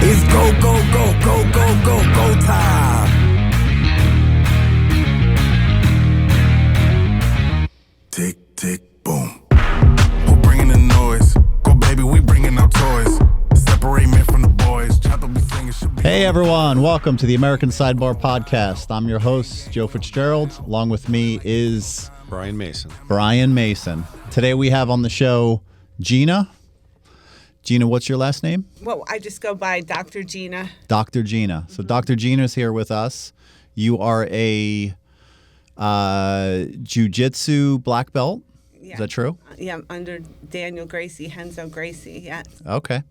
It's go, go, go, go, go, go, go time. Tick, tick, boom. Who bringing the noise? Go, baby, we bringing our toys. Separate men from the boys. Chopper be singing, should be. Hey everyone, welcome to the American Sidebar podcast. I'm your host, Joe Fitzgerald. Along with me is Brian Mason. Today we have on the show Gina. Gina, what's your last name? Well, I just go by Dr. Gina. Dr. Gina. So Dr. Gina is here with us. You are a jiu-jitsu black belt. Yeah. Is that true? Yeah, I'm under Daniel Gracie, Henzo Gracie, yes. Okay.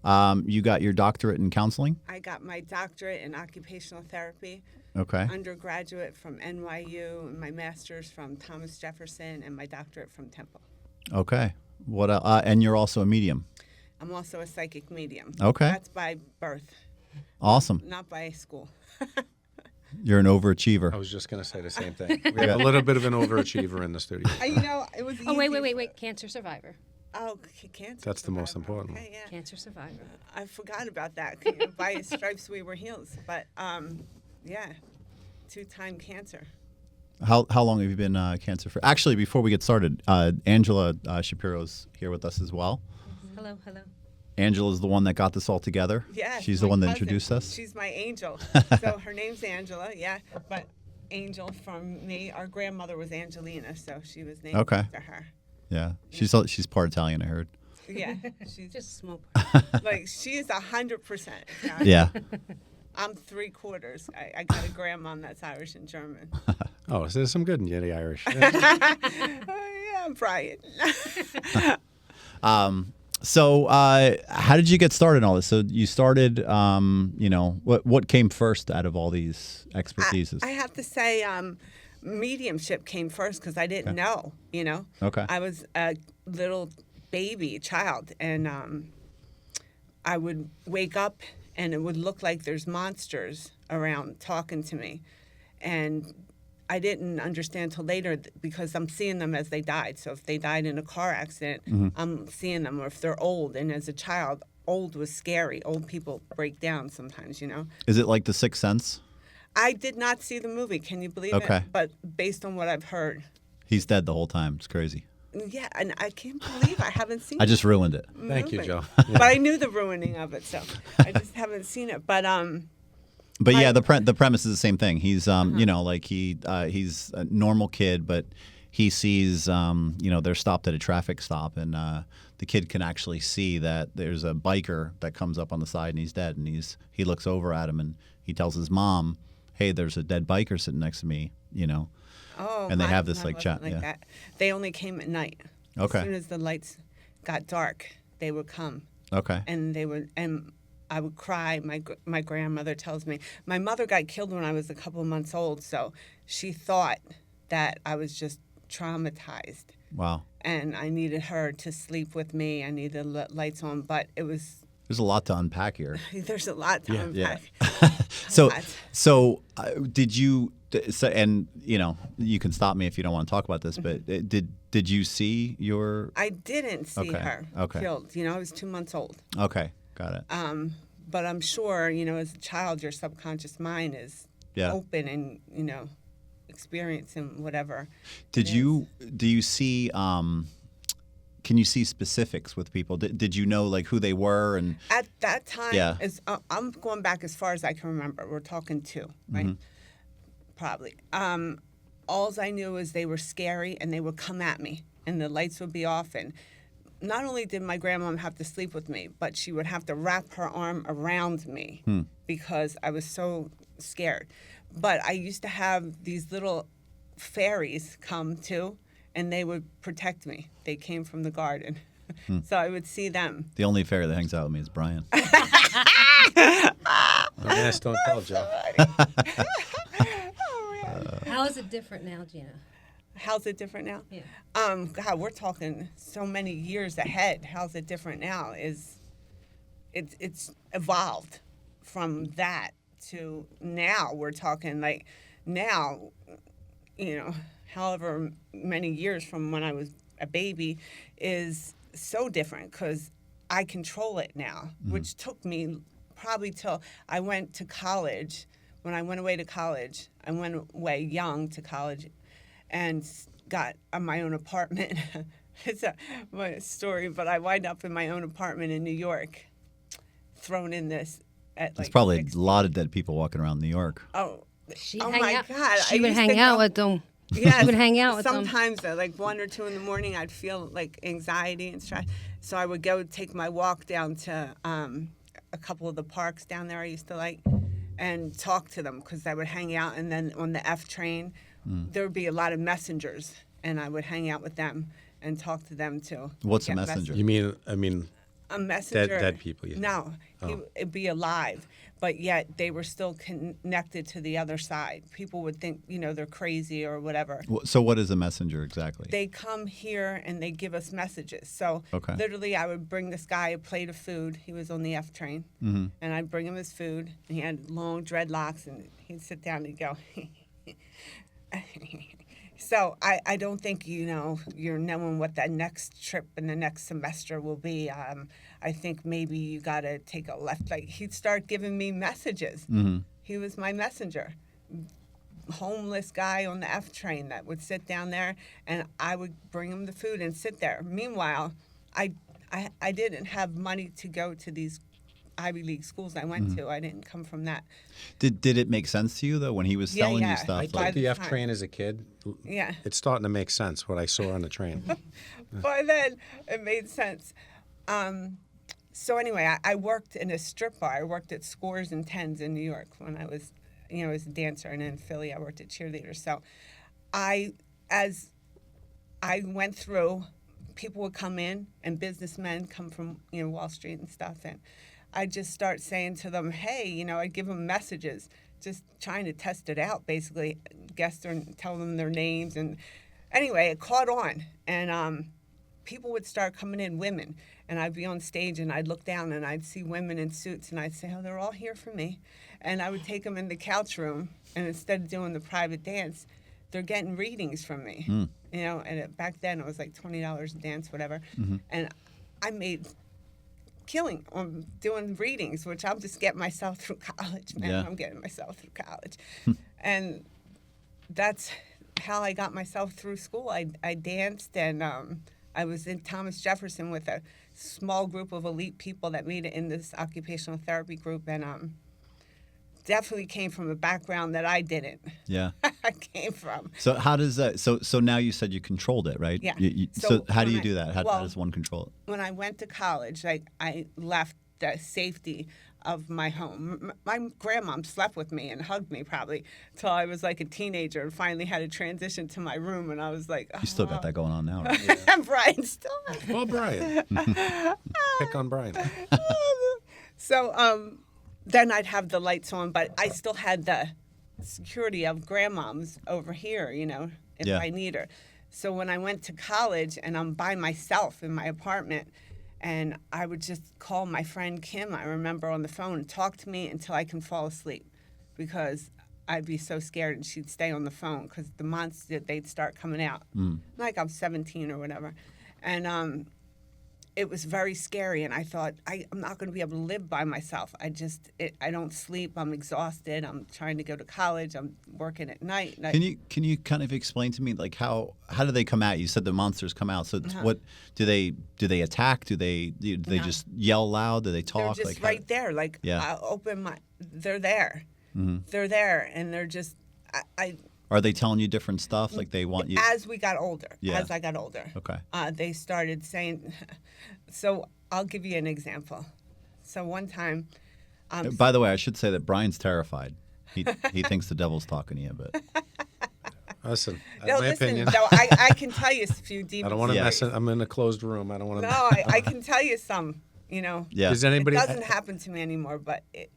You got your doctorate in counseling? I got my doctorate in occupational therapy. Okay. Undergraduate from NYU, and my master's from Thomas Jefferson, and my doctorate from Temple. Okay. What? And you're also a medium. I'm also a psychic medium. Okay. That's by birth, Awesome. not by school. You're an overachiever. I was just going to say the same thing. We have a little bit of an overachiever in the studio. It was Oh, easy. wait. Cancer survivor. Oh, cancer. That's the most survivor. important. Okay, yeah. Cancer survivor. I forgot about that. By his stripes we were healed. But, yeah, 2-time cancer. How long have you been cancer free? Actually, before we get started, Angela Shapiro's here with us as well. Hello. Angela's the one that got this all together. Yeah. She's the my one that cousin. introduced us. She's my angel. So her name's Angela, yeah. But Angel from me, our grandmother was Angelina, so she was named Okay. after her. Yeah, she's part Italian, I heard. Yeah. She's Just a small like she's 100%. Yeah. I'm 3/4. I got a grandmom that's Irish and German. Oh, so there's some good in the Irish. Yeah, I'm Brian. So, how did you get started in all this? So you started, what came first out of all these expertises? I have to say, mediumship came first because I didn't know, Okay. I was a little baby child, and I would wake up and it would look like there's monsters around talking to me. And I didn't understand till later because I'm seeing them as they died. So if they died in a car accident, I'm seeing them. Or if they're old, and as a child, old was scary. Old people break down sometimes, Is it like The Sixth Sense? I did not see the movie. Can you believe Okay. it? But based on what I've heard, He's dead the whole time. It's crazy. yeah, and I can't believe I haven't seen I just ruined it. the Thank you, movie. Joe. But I knew the ruining of it, so I just haven't seen it. But But yeah, the premise is the same thing. He's he's a normal kid, but he sees they're stopped at a traffic stop, and the kid can actually see that there's a biker that comes up on the side and he's dead, and he looks over at him and he tells his mom, "Hey, there's a dead biker sitting next to me," Oh, and they have this mine like chat. wasn't Yeah. That. They only came at night. Okay. As soon as the lights got dark, they would come, Okay. and I would cry. My grandmother tells me my mother got killed when I was a couple of months old, so she thought that I was just traumatized, Wow. and I needed her to sleep with me. I needed lights on, but there's There's a lot to unpack here. a lot to unpack. So did you? So, and you can stop me if you don't want to talk about this, but did you see your? I didn't see her killed. I was 2 months old. Okay, got it. But I'm sure, as a child, your subconscious mind is open and, experiencing whatever. Do you see, can you see specifics with people? Did you know like who they were? And At that time, Yeah. I'm going back as far as I can remember. We're talking 2, right? Probably. All I knew is they were scary and they would come at me and the lights would be off, and not only did my grandmom have to sleep with me, but she would have to wrap her arm around me because I was so scared. But I used to have these little fairies come too, and they would protect me. They came from the garden. So I would see them. the only fairy that hangs out with me is Brian. Yes, don't tell, Joe. How is it different now, Gina? How's it different now? Yeah. God, we're talking so many years ahead. How's it different now? It's evolved from that to now. We're talking like now, however many years from when I was a baby is so different because I control it now, which took me probably till I went to college. When I went away to college, I went away young to college and got my own apartment. It's my story, but I wind up in my own apartment in New York, thrown in this at There's like probably 16. a lot of dead people walking around New York. Oh, She'd oh hang my out. God. She I would used to hang out go- with them. Yes, She would hang out with them. sometimes at like 1 or 2 in the morning, I'd feel like anxiety and stress. So I would go take my walk down to a couple of the parks down there I used to like and talk to them because I would hang out. And then on the F train, there would be a lot of messengers, and I would hang out with them and talk to them too. What's a Get messenger? You mean, I mean, A messenger. dead people, yeah. No, it'd be alive, but yet they were still connected to the other side. People would think, they're crazy or whatever. So what is a messenger exactly? They come here and they give us messages. So Okay. literally, I would bring this guy a plate of food. He was on the F train, and I'd bring him his food. And he had long dreadlocks, and he'd sit down and go. So I don't think you're knowing what that next trip and the next semester will be. I think maybe you got to take a left. Like he'd start giving me messages. He was my messenger. Homeless guy on the F train that would sit down there, and I would bring him the food and sit there. Meanwhile, I didn't have money to go to these Ivy League schools I went to. I didn't come from that. Did it make sense to you though when he was Yeah, telling yeah. you stuff? I By took Like, the the F time. train as a kid. Yeah. It's starting to make sense what I saw on the train. By then, it made sense. So anyway, I worked in a strip bar. I worked at Scores and Tens in New York when I was, as a dancer, and in Philly I worked at cheerleaders. So, as I went through, people would come in, and businessmen come from Wall Street and stuff, and I'd just start saying to them, hey, I'd give them messages, just trying to test it out, basically, tell them their names, and anyway, it caught on, and people would start coming in, women, and I'd be on stage and I'd look down and I'd see women in suits and I'd say, oh, they're all here for me. And I would take them in the couch room, and instead of doing the private dance, they're getting readings from me. And back then it was like $20 a dance, whatever. And I made killing on doing readings, which I'll just get myself through college, man. Yeah. I'm getting myself through college. And that's how I got myself through school. I danced, and I was in Thomas Jefferson with a small group of elite people that made it in this occupational therapy group, and definitely came from a background that I didn't. yeah. I came from. So how does that? So now you said you controlled it, right? Yeah. So So how do when you I- do that? How well- does one control it? When I went to college, I left the safety of my home. My grandmom slept with me and hugged me probably till I was like a teenager, and finally had to transition to my room, and I was like, oh, You still got that going on now, right? Brian still. Well, Brian. Pick on Brian. So then I'd have the lights on, but I still had the security of grandmom's over here, if Yeah. I need her. So when I went to college and I'm by myself in my apartment, and I would just call my friend Kim, I remember, on the phone, and talk to me until I can fall asleep, because I'd be so scared, and she'd stay on the phone because the monsters, they'd start coming out. Like I'm 17 or whatever. And it was very scary, and I thought, I'm not going to be able to live by myself. I don't sleep. I'm exhausted. I'm trying to go to college. I'm working at night. Can you kind of explain to me like how do they come at you? You said the monsters come out. So it's Uh-huh. what do they attack? Do they No. just yell loud? Do they They're talk? just like right there. Like, Yeah. I'll open they're there. They're there, and they're just, Are they telling you different stuff? Like they want you? as we got older, Yeah. as I got older, Okay. they started saying, so I'll give you an example. So one time, By the way, I should say that Brian's terrified. He thinks the devil's talking to you, but Listen, no, that's my listen, opinion. though, I can tell you a few deep I don't want to Yeah. mess it. I'm in a closed room. I don't want to. No, I can tell you some, yeah. Does anybody? It doesn't happen to me anymore, but it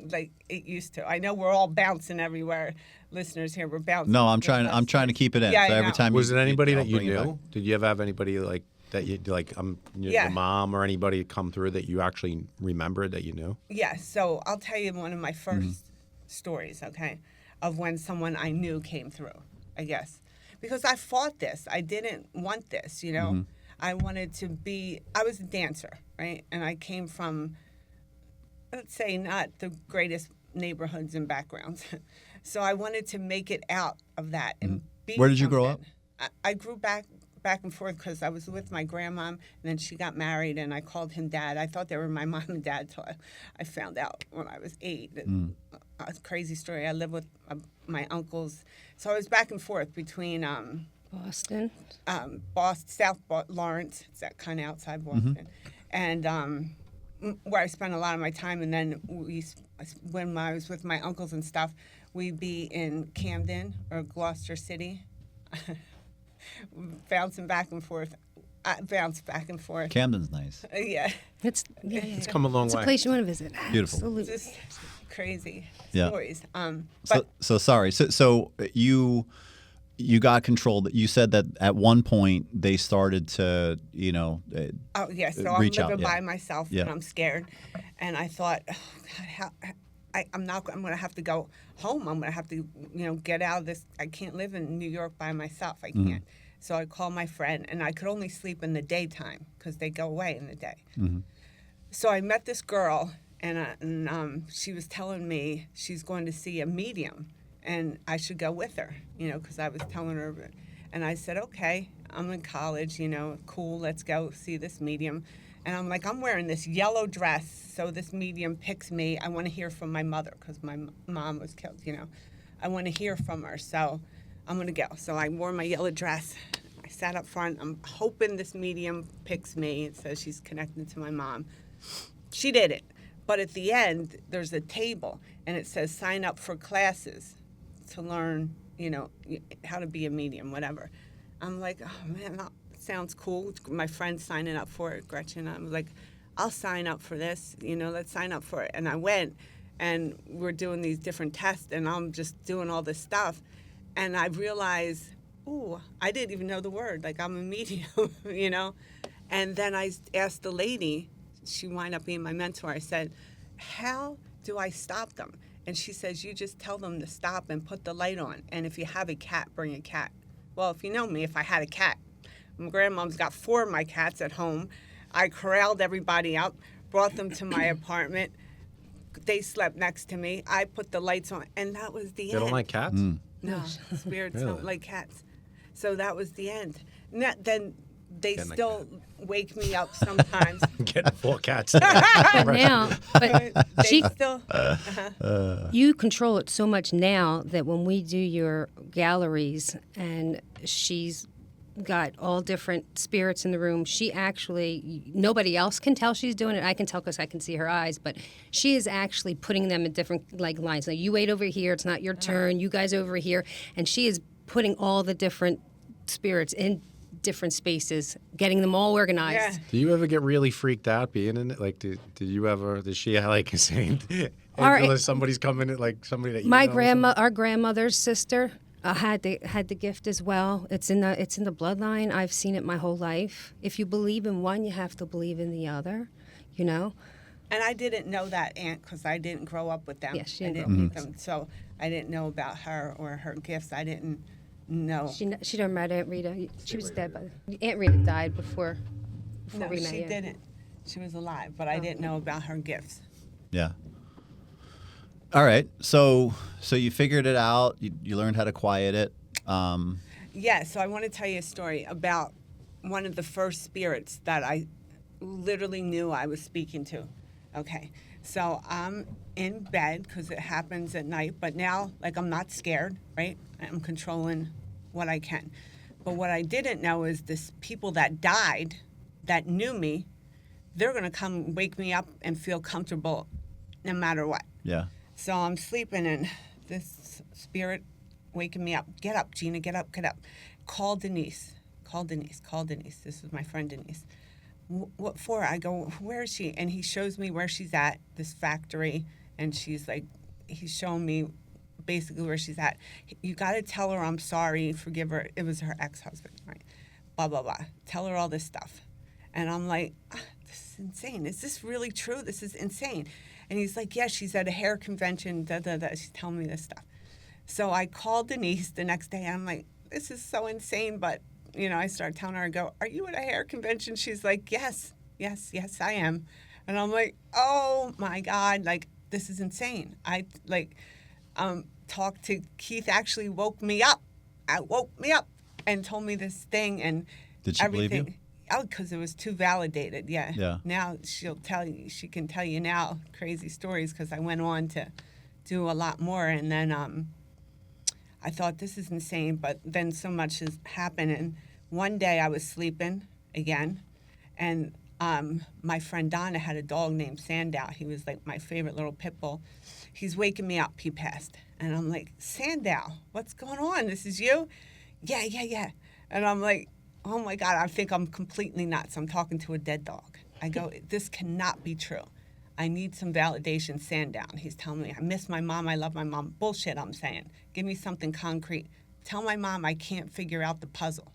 used to. I know we're all bouncing everywhere. Listeners here, we're bouncing. No, I'm trying to keep it in. Yeah, so I every know. time Was it anybody I'll that you bring it back. knew? Did you ever have anybody like that you like? Your Yeah. mom or anybody come through that you actually remembered that you knew? Yeah, so I'll tell you one of my first Mm-hmm. stories, okay, of when someone I knew came through, I guess. Because I fought this. I didn't want this, Mm-hmm. I wanted to be, I was a dancer, right? And I came from let's say, not the greatest neighborhoods and backgrounds. So I wanted to make it out of that and be Where did you grow up? something. I grew back and forth because I was with my grandmom, and then she got married, and I called him Dad. I thought they were my mom and dad till I found out when I was 8. A crazy story. I lived with my uncles. So I was back and forth between Boston. Boston, Lawrence, it's that kind of outside Boston, and where I spent a lot of my time. And then when I was with my uncles and stuff, we'd be in Camden or Gloucester City, bouncing back and forth. I bounced back and forth. Camden's nice. Yeah, It's come a long It's way. a place you want to visit. Beautiful. Absolutely. just crazy Yeah. stories. But So sorry. So you got control. You said that at one point they started to, oh yeah, so I'm reach out, living yeah. by myself Yeah. and I'm scared, and I thought, oh, God, I'm going to have to go home. I'm going to have to, get out of this. I can't live in New York by myself. I can't. So I called my friend, and I could only sleep in the daytime because they go away in the day. So I met this girl, and she was telling me she's going to see a medium, and I should go with her, because I was telling her. And I said, okay, I'm in college, cool, let's go see this medium. And I'm like, I'm wearing this yellow dress, so this medium picks me. I want to hear from my mother because my mom was killed, I want to hear from her, so I'm going to go. So I wore my yellow dress. I sat up front. I'm hoping this medium picks me. It says she's connected to my mom. She didn't. But at the end, there's a table, and it says sign up for classes to learn, how to be a medium, whatever. I'm like, oh, man, that sounds cool. My friend's signing up for it, Gretchen. I'm like, I'll sign up for this. Let's sign up for it. And I went, and we're doing these different tests, and I'm just doing all this stuff. And I realized, ooh, I didn't even know the word. Like, I'm a medium, And then I asked the lady, she wound up being my mentor. I said, how do I stop them? And she says, you just tell them to stop and put the light on. And if you have a cat, bring a cat. Well, if you know me, if I had a cat, my grandmom's got 4 of my cats at home. I corralled everybody up, brought them to my apartment. They slept next to me. I put the lights on, and that was the They end. don't like cats? No, spirits Really? don't like cats. So that was the end. Then they Getting like still wake me up sometimes. Getting 4 cats. But now, They she, still. you control it so much now that when we do your galleries and she's got all different spirits in the room, she actually, nobody else can tell she's doing it. I can tell because I can see her eyes, but she is actually putting them in different lines. Like, you wait over here, it's not your turn, you guys over here. And she is putting all the different spirits in different spaces, getting them all organized. Yeah. Do you ever get really freaked out being in it? Like, did she like saying, Our- somebody's coming, like somebody that you My know? our grandmother's sister had the gift as well. It's in the bloodline. I've seen it my whole life. If you believe in one, you have to believe in the other. And I didn't know that aunt because I didn't grow up with them. Yes, she I didn't didn't grow meet up with them. So I didn't know about her or her gifts. I didn't know. She never met Aunt Rita. She was dead, but Aunt Rita died before No, we met. she Yeah. didn't. She was alive, but I didn't know about her gifts. Yeah. All right. So you figured it out. You learned how to quiet it. Yeah, so I want to tell you a story about one of the first spirits that I literally knew I was speaking to. Okay, so I'm in bed because it happens at night, but now, like, I'm not scared, right? I'm controlling what I can. But what I didn't know is this people that died that knew me, they're going to come wake me up and feel comfortable no matter what. Yeah. So I'm sleeping, and this spirit waking me up. Get up, Gina, get up, get up. Call Denise. Call Denise. Call Denise. This is my friend Denise. What for? I go, where is she? And he shows me where she's at, this factory, and she's like, he's showing me basically where she's at. You got to tell her I'm sorry, forgive her. It was her ex-husband, right? Blah, blah, blah. Tell her all this stuff. And I'm like, this is insane. Is this really true? This is insane. And he's like, yeah, she's at a hair convention, da, da, da. She's telling me this stuff. So I called Denise the next day, and I'm like, this is so insane, but, I started telling her, I go, are you at a hair convention? She's like, yes, I am. And I'm like, oh my God, like, this is insane. I talked to Keith, actually woke me up. Woke me up and told me this thing and Did she believe everything. you? Oh, because it was too validated. Yeah. Yeah. Now she can tell you now crazy stories because I went on to do a lot more. And then I thought, this is insane. But then so much has happened. And one day I was sleeping again, and my friend Donna had a dog named Sandow. He was like my favorite little pit bull. He's waking me up. He passed. And I'm like, Sandow, what's going on? This is you? Yeah. And I'm like, oh my God, I think I'm completely nuts. I'm talking to a dead dog. I go, this cannot be true. I need some validation. Sandow. He's telling me, I miss my mom. I love my mom. Bullshit, I'm saying. Give me something concrete. Tell my mom I can't figure out the puzzle.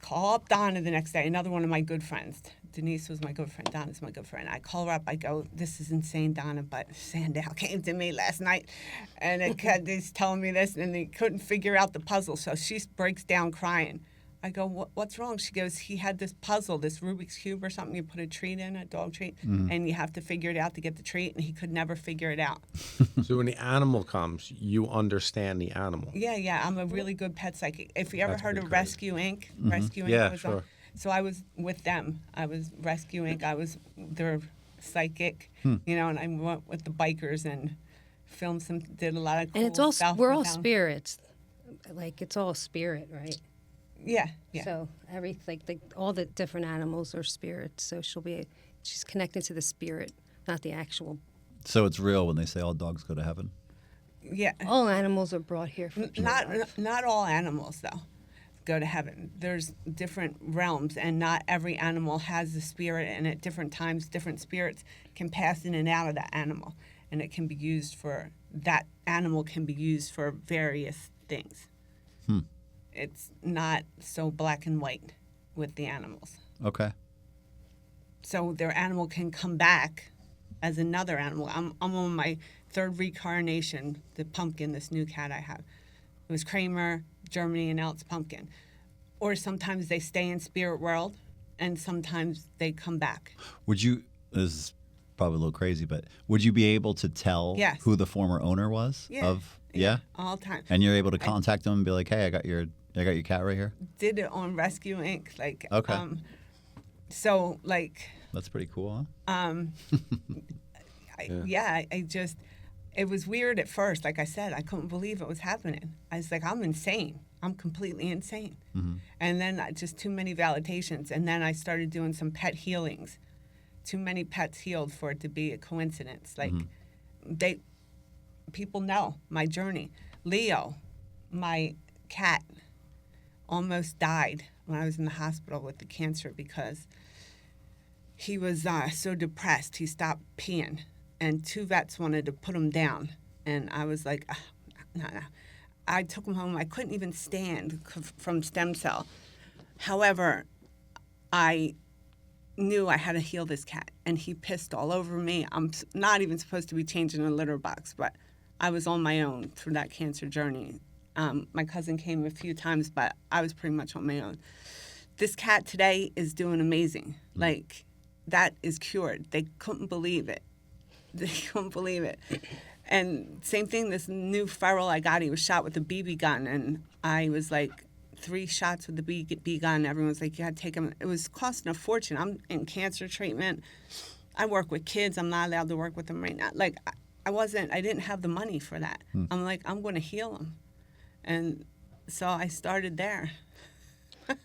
Call up Donna the next day, another one of my good friends. Denise was my good friend. Donna's my good friend. I call her up. I go, this is insane, Donna, but Sandow came to me last night, and he's telling me this, and they couldn't figure out the puzzle. So she breaks down crying. I go, what's wrong? She goes, he had this puzzle, this Rubik's Cube or something. You put a treat in, a dog treat, and you have to figure it out to get the treat, and he could never figure it out. So when the animal comes, you understand the animal. Yeah. I'm a really good pet psychic. If you ever That's heard of pretty crazy. Rescue Inc., Rescue Inc. Yeah, was sure. so I was with them. I was Rescue Inc. I was their psychic, and I went with the bikers and filmed did a lot of cool And it's all stuff we're with all them. spirits. Like it's all spirit, right? Yeah. So all the different animals are spirits. So she's connected to the spirit, not the actual. So it's real when they say all dogs go to heaven. Yeah. All animals are brought here for pure life. Not all animals though go to heaven. There's different realms, and not every animal has the spirit. And at different times, different spirits can pass in and out of that animal, and it can be used for that animal can be used for various things. It's not so black and white with the animals. Okay. So their animal can come back as another animal. I'm on my third reincarnation, the pumpkin, this new cat I have. It was Kramer, Germany, and now it's Pumpkin. Or sometimes they stay in spirit world, and sometimes they come back. Would you, this is probably a little crazy, but would you be able to tell Yes. who the former owner was? Yeah. Yeah? All the time. And you're able to contact them and be like, hey, I got your cat right here? Did it on Rescue Inc. Okay. So like, That's pretty cool, huh? I just, it was weird at first. Like I said, I couldn't believe it was happening. I was like, I'm insane. I'm completely insane. And then just too many validations. And then I started doing some pet healings. Too many pets healed for it to be a coincidence. Like people know my journey. Leo, my cat, almost died when I was in the hospital with the cancer because he was so depressed. He stopped peeing, and 2 vets wanted to put him down. And I was like, no. I took him home. I couldn't even stand from stem cell. However, I knew I had to heal this cat, and he pissed all over me. I'm not even supposed to be changing a litter box, but I was on my own through that cancer journey. My cousin came a few times, but I was pretty much on my own. This cat today is doing amazing. Like, that is cured. They couldn't believe it. They couldn't believe it. And same thing, this new feral I got, he was shot with a BB gun, and I was like, 3 shots with the BB gun. Everyone was like, you had to take him. It was costing a fortune. I'm in cancer treatment. I work with kids. I'm not allowed to work with them right now. Like, I didn't have the money for that. I'm like, I'm going to heal them. And so I started there.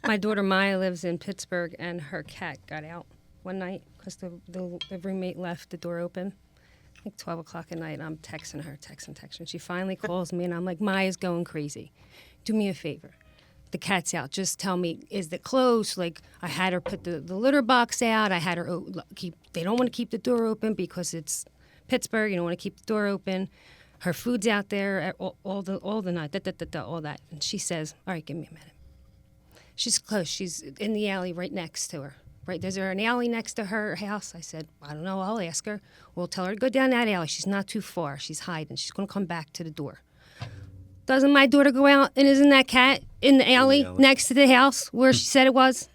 My daughter Maya lives in Pittsburgh, and her cat got out one night because the roommate left the door open. I think 12 o'clock at night. I'm texting her. She finally calls me, and I'm like, Maya's going crazy. Do me a favor. The cat's out. Just tell me, is it closed? Like, I had her put the litter box out. I had her they don't want to keep the door open because it's Pittsburgh. You don't want to keep the door open. Her food's out there all the night, all that. And she says, all right, give me a minute. She's close. She's in the alley right next to her. Right, there's an alley next to her house. I said, I don't know, I'll ask her. We'll tell her to go down that alley. She's not too far. She's hiding. She's going to come back to the door. Doesn't my daughter go out, and isn't that cat in the alley next to the house where she said it was?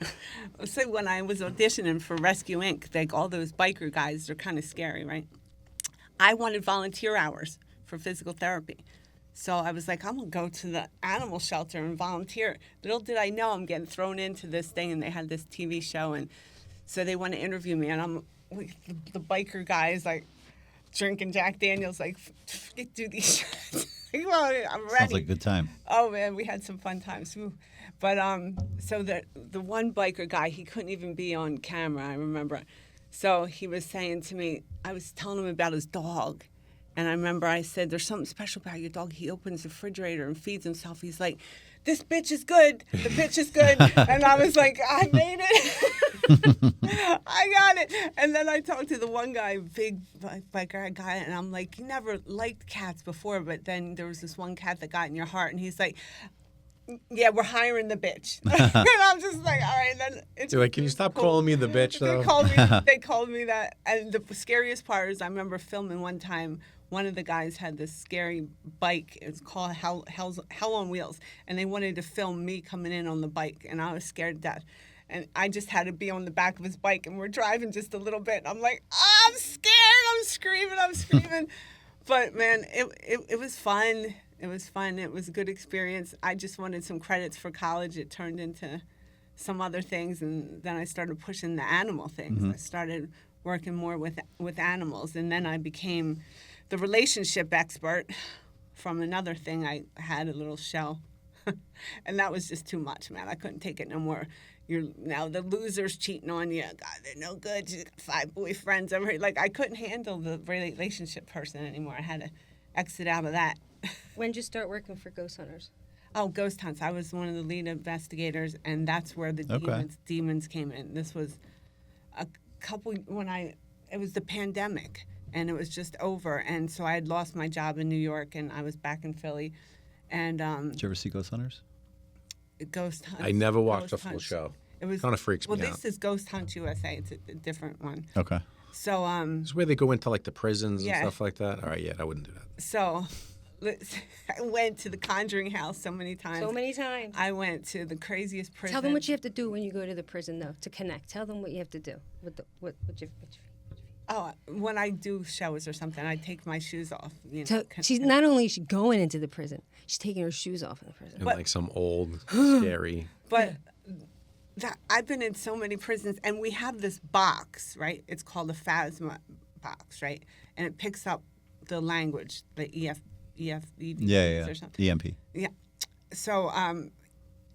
So when I was auditioning for Rescue Inc., like all those biker guys, they're kind of scary, right? I wanted volunteer hours for physical therapy. So I was like, I'm going to go to the animal shelter and volunteer. Little did I know I'm getting thrown into this thing, and they had this TV show, and so they want to interview me, and I'm like, the biker guys, like, drinking Jack Daniels, like, do these shots. Well, I'm ready. Sounds like a good time. Oh, man, we had some fun times. Woo. But so the one biker guy, he couldn't even be on camera, I remember. So he was saying to me, I was telling him about his dog. And I remember I said, there's something special about your dog. He opens the refrigerator and feeds himself. He's like, this bitch is good. The bitch is good. And I was like, I made it. I got it. And then I talked to the one guy, big biker guy, and I'm like, you never liked cats before, but then there was this one cat that got in your heart. And he's like, yeah, we're hiring the bitch. And I'm just like, all right. Then it's You're like, can you stop calling me the bitch, though? They called me that. And the scariest part is I remember filming one time. One of the guys had this scary bike. It was called Hell on Wheels. And they wanted to film me coming in on the bike. And I was scared to death. And I just had to be on the back of his bike. And we're driving just a little bit. I'm like, oh, I'm scared. I'm screaming. But, man, it was fun. It was fun. It was a good experience. I just wanted some credits for college. It turned into some other things. And then I started pushing the animal things. I started working more with animals. And then I became the relationship expert from another thing. I had a little show, and that was just too much, man. I couldn't take it no more. Now the loser's cheating on you. God, they're no good. You got 5 boyfriends. Like, I couldn't handle the relationship person anymore. I had to exit out of that. When did you start working for Ghost Hunters? Oh, Ghost Hunts. I was one of the lead investigators, and that's where the demons came in. This was a couple it was the pandemic. And it was just over. And so I had lost my job in New York, and I was back in Philly. And Did you ever see Ghost Hunters? Ghost Hunts. I never watched Ghost a full Hunts. show. It was kind of freaks me out. Well, this is Ghost Hunt USA. It's a different one. Okay. So It's where they go into like the prisons Yeah. and stuff like that. All right, yeah, I wouldn't do that. So I went to the Conjuring house so many times. So many times. I went to the craziest prison. Tell them what you have to do when you go to the prison, though, to connect. Tell them what you have to do. What you Oh, when I do shows or something, I take my shoes off. You know, So she's not only is she going into the prison, she's taking her shoes off in the prison. And like some old, scary. But I've been in so many prisons, and we have this box, right? It's called a phasma box, right? And it picks up the language, the EF or something. EMP. Yeah. So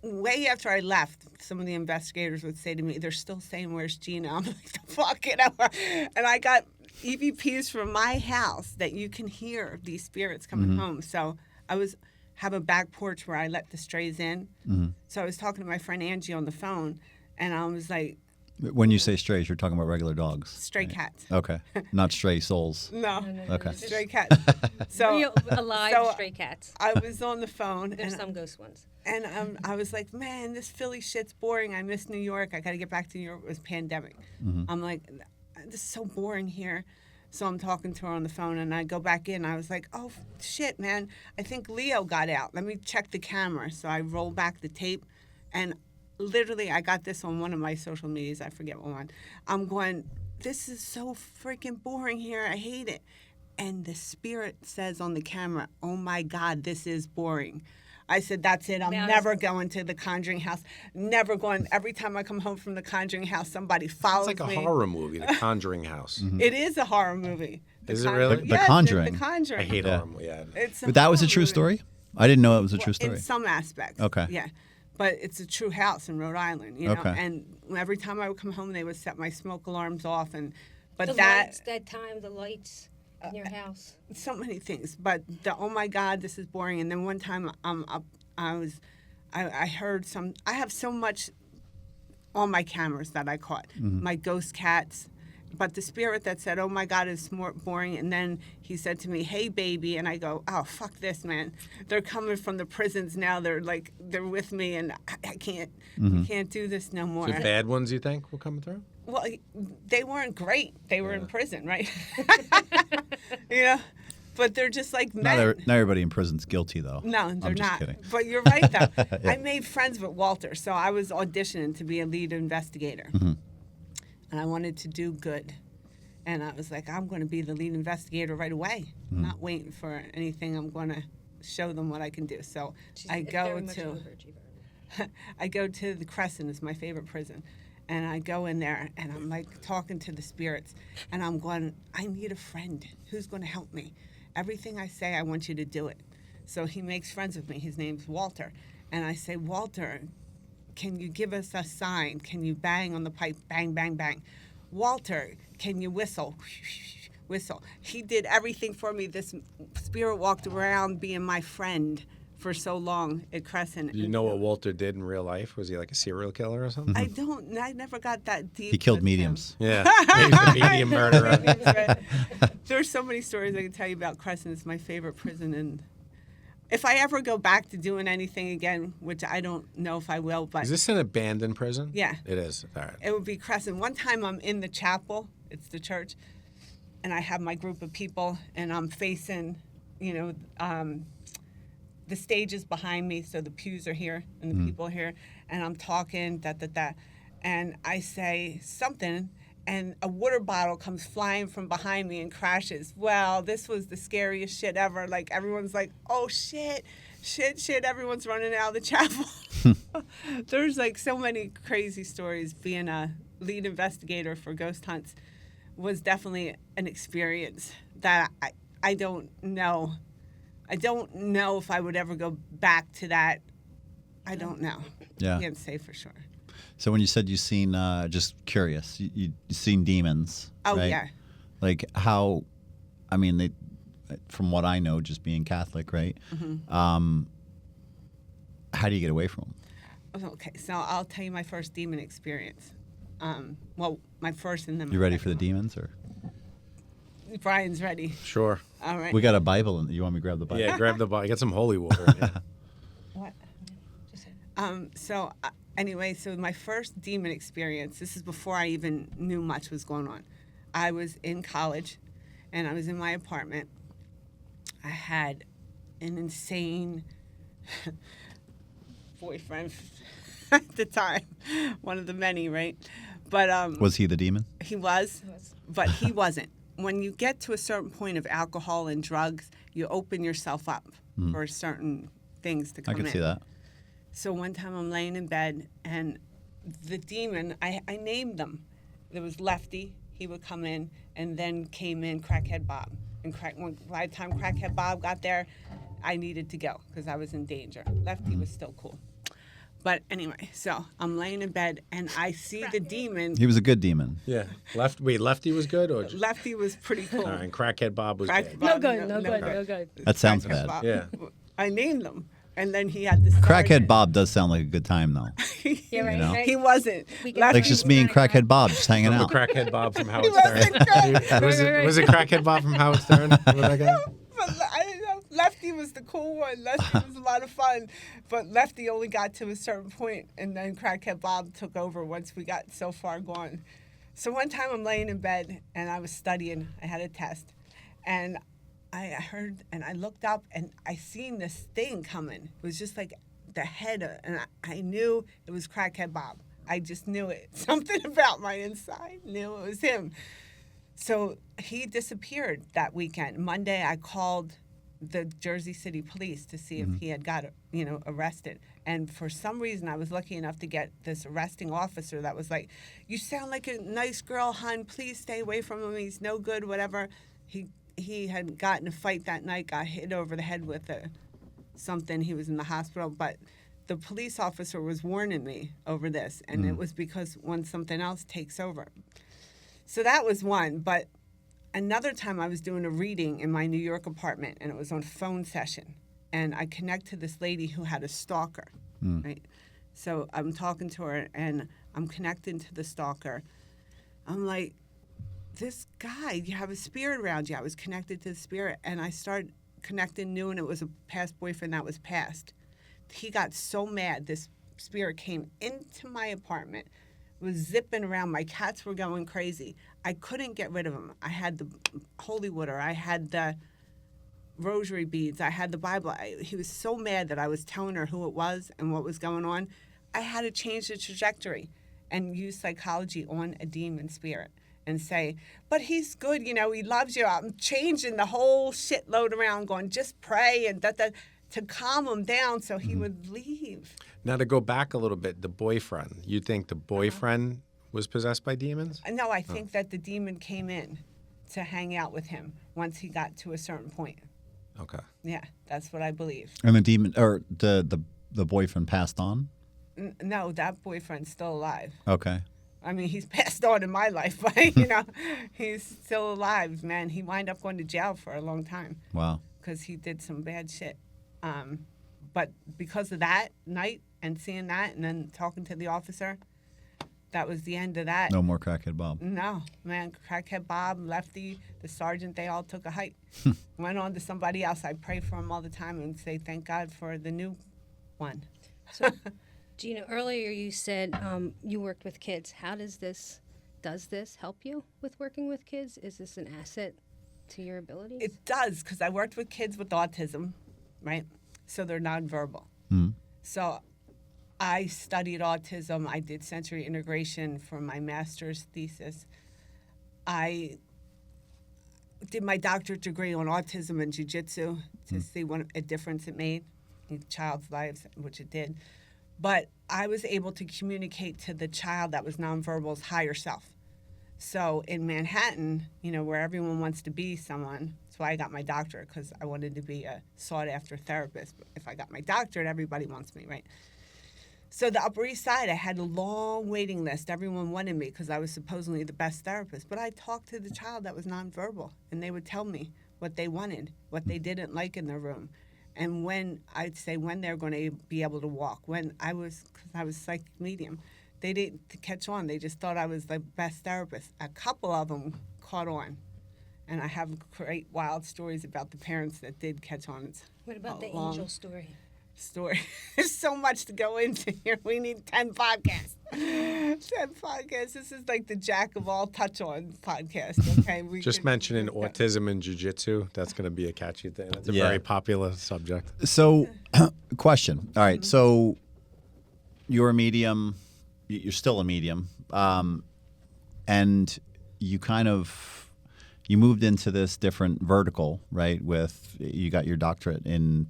way after I left, some of the investigators would say to me, they're still saying, where's Gina? I'm like, the fuck it up. And I got EVPs from my house that you can hear these spirits coming home. So I have a back porch where I let the strays in. So I was talking to my friend Angie on the phone, and I was like, When you say strays, you're talking about regular dogs. stray cats. Okay. Not stray souls. No. Okay. Stray cats. So Real alive so stray cats. I was on the phone. There's and some ghost ones. And I was like, man, this Philly shit's boring. I miss New York. I got to get back to New York. It was pandemic. I'm like, this is so boring here. So I'm talking to her on the phone, and I go back in. I was like, oh, shit, man. I think Leo got out. Let me check the camera. So I roll back the tape, and literally I got this on one of my social medias. I forget what one. I'm going, this is so freaking boring here. I hate it. And the spirit says on the camera, oh, my God, this is boring. I said, that's it. I'm never going to the Conjuring house. Never going. Every time I come home from the Conjuring house, somebody follows me. It's like a horror movie, The Conjuring House. It is a horror movie. Is it really? The Yes, Conjuring. The Conjuring. I hate horror movies. Yeah. It's But that was a horror true movie. story? I didn't know it was a true Well, story. in some aspects. Okay. Yeah. But it's a true house in Rhode Island, you know. Okay. And every time I would come home, they would set my smoke alarms off. But The that, lights, that time, the lights in your house. so many things. But the, oh my God, this is boring. And then one time I heard I have so much on my cameras that I caught. My ghost cats. But the spirit that said, oh my God, it's more boring. And then he said to me, hey, baby. And I go, oh, fuck this, man. They're coming from the prisons now. They're with me, and I can't do this no more. The bad ones, you think, will come through? Well, they weren't great. They were in prison, right? You know? but they're just like Not, men. not everybody in prison's guilty, though. No, they're I'm just not. kidding. But you're right, though. I made friends with Walter, so I was auditioning to be a lead investigator. Mm-hmm. And I wanted to do good. And I was like, I'm going to be the lead investigator right away. Mm-hmm. I'm not waiting for anything. I'm going to show them what I can do. So I go to the Crescent, is my favorite prison. And I go in there, and I'm like talking to the spirits. And I'm going, I need a friend. Who's going to help me? Everything I say, I want you to do it. So he makes friends with me. His name's Walter. And I say, Walter, can you give us a sign? Can you bang on the pipe? Bang, bang, bang. Walter, can you whistle? Whistle. He did everything for me. This spirit walked around being my friend for so long at Crescent. Do you know what Walter did in real life? Was he like a serial killer or something? I never got that deep. He killed with mediums. Yeah, he was the medium murderer. him. There's so many stories I can tell you about Crescent. It's my favorite prison, and if I ever go back to doing anything again, which I don't know if I will, but Is this an abandoned prison? Yeah. It is. All right. it would be Crescent. One time I'm in the chapel, it's the church, and I have my group of people, and I'm facing, the stage is behind me, so the pews are here, and the people are here, and I'm talking, and I say something, and a water bottle comes flying from behind me and crashes. Well, this was the scariest shit ever. Like, everyone's like, oh, shit, everyone's running out of the chapel. There's, like, so many crazy stories. Being a lead investigator for ghost hunts was definitely an experience that I don't know. I don't know if I would ever go back to that. I don't know. Yeah. I can't say for sure. So when you said you've seen, just curious, you've seen demons, Oh, right? yeah. Like how, I mean, they, from what I know, just being Catholic, right? Mm-hmm. How do you get away from them? Okay, so I'll tell you my first demon experience. Well, my first and then my You ready for the second demons, or one. Brian's ready. Sure. All right. we got a Bible? And you want me to grab the Bible? Yeah, grab the bottle. Get some holy water. Yeah. What? Anyway, so my first demon experience, this is before I even knew much was going on. I was in college, and I was in my apartment. I had an insane boyfriend at the time, one of the many, right? But Was he the demon? he was, but he wasn't. When you get to a certain point of alcohol and drugs, you open yourself up for certain things to I come in. can see that. So one time I'm laying in bed, and the demon, I named them. There was Lefty, he would come in, and then came in Crackhead Bob. And by the time Crackhead Bob got there, I needed to go because I was in danger. Lefty was still cool. But anyway, so I'm laying in bed, and I see the demon. He was a good demon. Yeah. Lefty was good, or just, Lefty was pretty cool. all right, and Crackhead Bob was Crackhead bad. No Bob, good, no good, no good. That sounds Crackhead bad. Bob. Yeah. I named them. And then he had this Crackhead Bob does sound like a good time, though. Yeah, right, know? right. He wasn't. We get- Lefty Like just me and Crackhead Bob just hanging out. Crackhead Bob from Howard wasn't Stern. good. Was it Crackhead Bob from Howard Stern? Remember that guy? But I didn't know. Lefty was the cool one. Lefty was a lot of fun. But Lefty only got to a certain point, and then Crackhead Bob took over once we got so far gone. So one time I'm laying in bed, and I was studying. I had a test. And I heard, and I looked up, and I seen this thing coming. It was just like the head, and I knew it was Crackhead Bob. I just knew it. Something about my inside knew it was him. So he disappeared that weekend. Monday, I called the Jersey City police to see if he had got, arrested. And for some reason, I was lucky enough to get this arresting officer that was like, "You sound like a nice girl, hon. Please stay away from him. He's no good, whatever." He had gotten a fight that night, got hit over the head with something. He was in the hospital. But the police officer was warning me over this, and it was because when something else takes over. So that was one. But another time I was doing a reading in my New York apartment, and it was on phone session. And I connect to this lady who had a stalker, right? So I'm talking to her, and I'm connecting to the stalker. I'm like, this guy, you have a spirit around you. I was connected to the spirit, and I started connecting new, and it was a past boyfriend that was passed. He got so mad. This spirit came into my apartment, was zipping around. My cats were going crazy. I couldn't get rid of him. I had the holy water. I had the rosary beads. I had the Bible. He was so mad that I was telling her who it was and what was going on. I had to change the trajectory and use psychology on a demon spirit and say, but he's good, he loves you. I'm changing the whole shitload around, going, just pray and to calm him down so he would leave. Now, to go back a little bit, the boyfriend. You think the boyfriend was possessed by demons? No, I think that the demon came in to hang out with him once he got to a certain point. Okay. Yeah, that's what I believe. And the demon or the boyfriend passed on? No, that boyfriend's still alive. Okay. I mean, he's passed on in my life, but, he's still alive, man. He wound up going to jail for a long time. Wow. Because he did some bad shit. But because of that night and seeing that and then talking to the officer, that was the end of that. No more crackhead Bob. No, man. Crackhead Bob, Lefty, the sergeant, they all took a hike. Went on to somebody else. I pray for him all the time and say thank God for the new one. So, Gina, earlier you said you worked with kids. Does this help you with working with kids? Is this an asset to your abilities? It does, because I worked with kids with autism, right? So they're nonverbal. So I studied autism. I did sensory integration for my master's thesis. I did my doctorate degree on autism and jiu-jitsu to see what a difference it made in child's lives, which it did. But I was able to communicate to the child that was nonverbal's higher self. So in Manhattan, where everyone wants to be someone, that's why I got my doctorate, because I wanted to be a sought-after therapist. But if I got my doctorate, everybody wants me, right? So the Upper East Side, I had a long waiting list. Everyone wanted me because I was supposedly the best therapist. But I talked to the child that was nonverbal, and they would tell me what they wanted, what they didn't like in their room. And when they're going to be able to walk. Because I was psychic medium. They didn't catch on. They just thought I was the best therapist. A couple of them caught on. And I have great wild stories about the parents that did catch on. What about the angel story? There's so much to go into here. We need 10 podcasts. 10 podcasts. This is like the Jack of all touch on podcast. Okay. Just mentioning autism and jiu-jitsu. That's going to be a catchy thing. That's a very popular subject. So, question. All right. So, you're a medium. You're still a medium. And you you moved into this different vertical, right? You got your doctorate in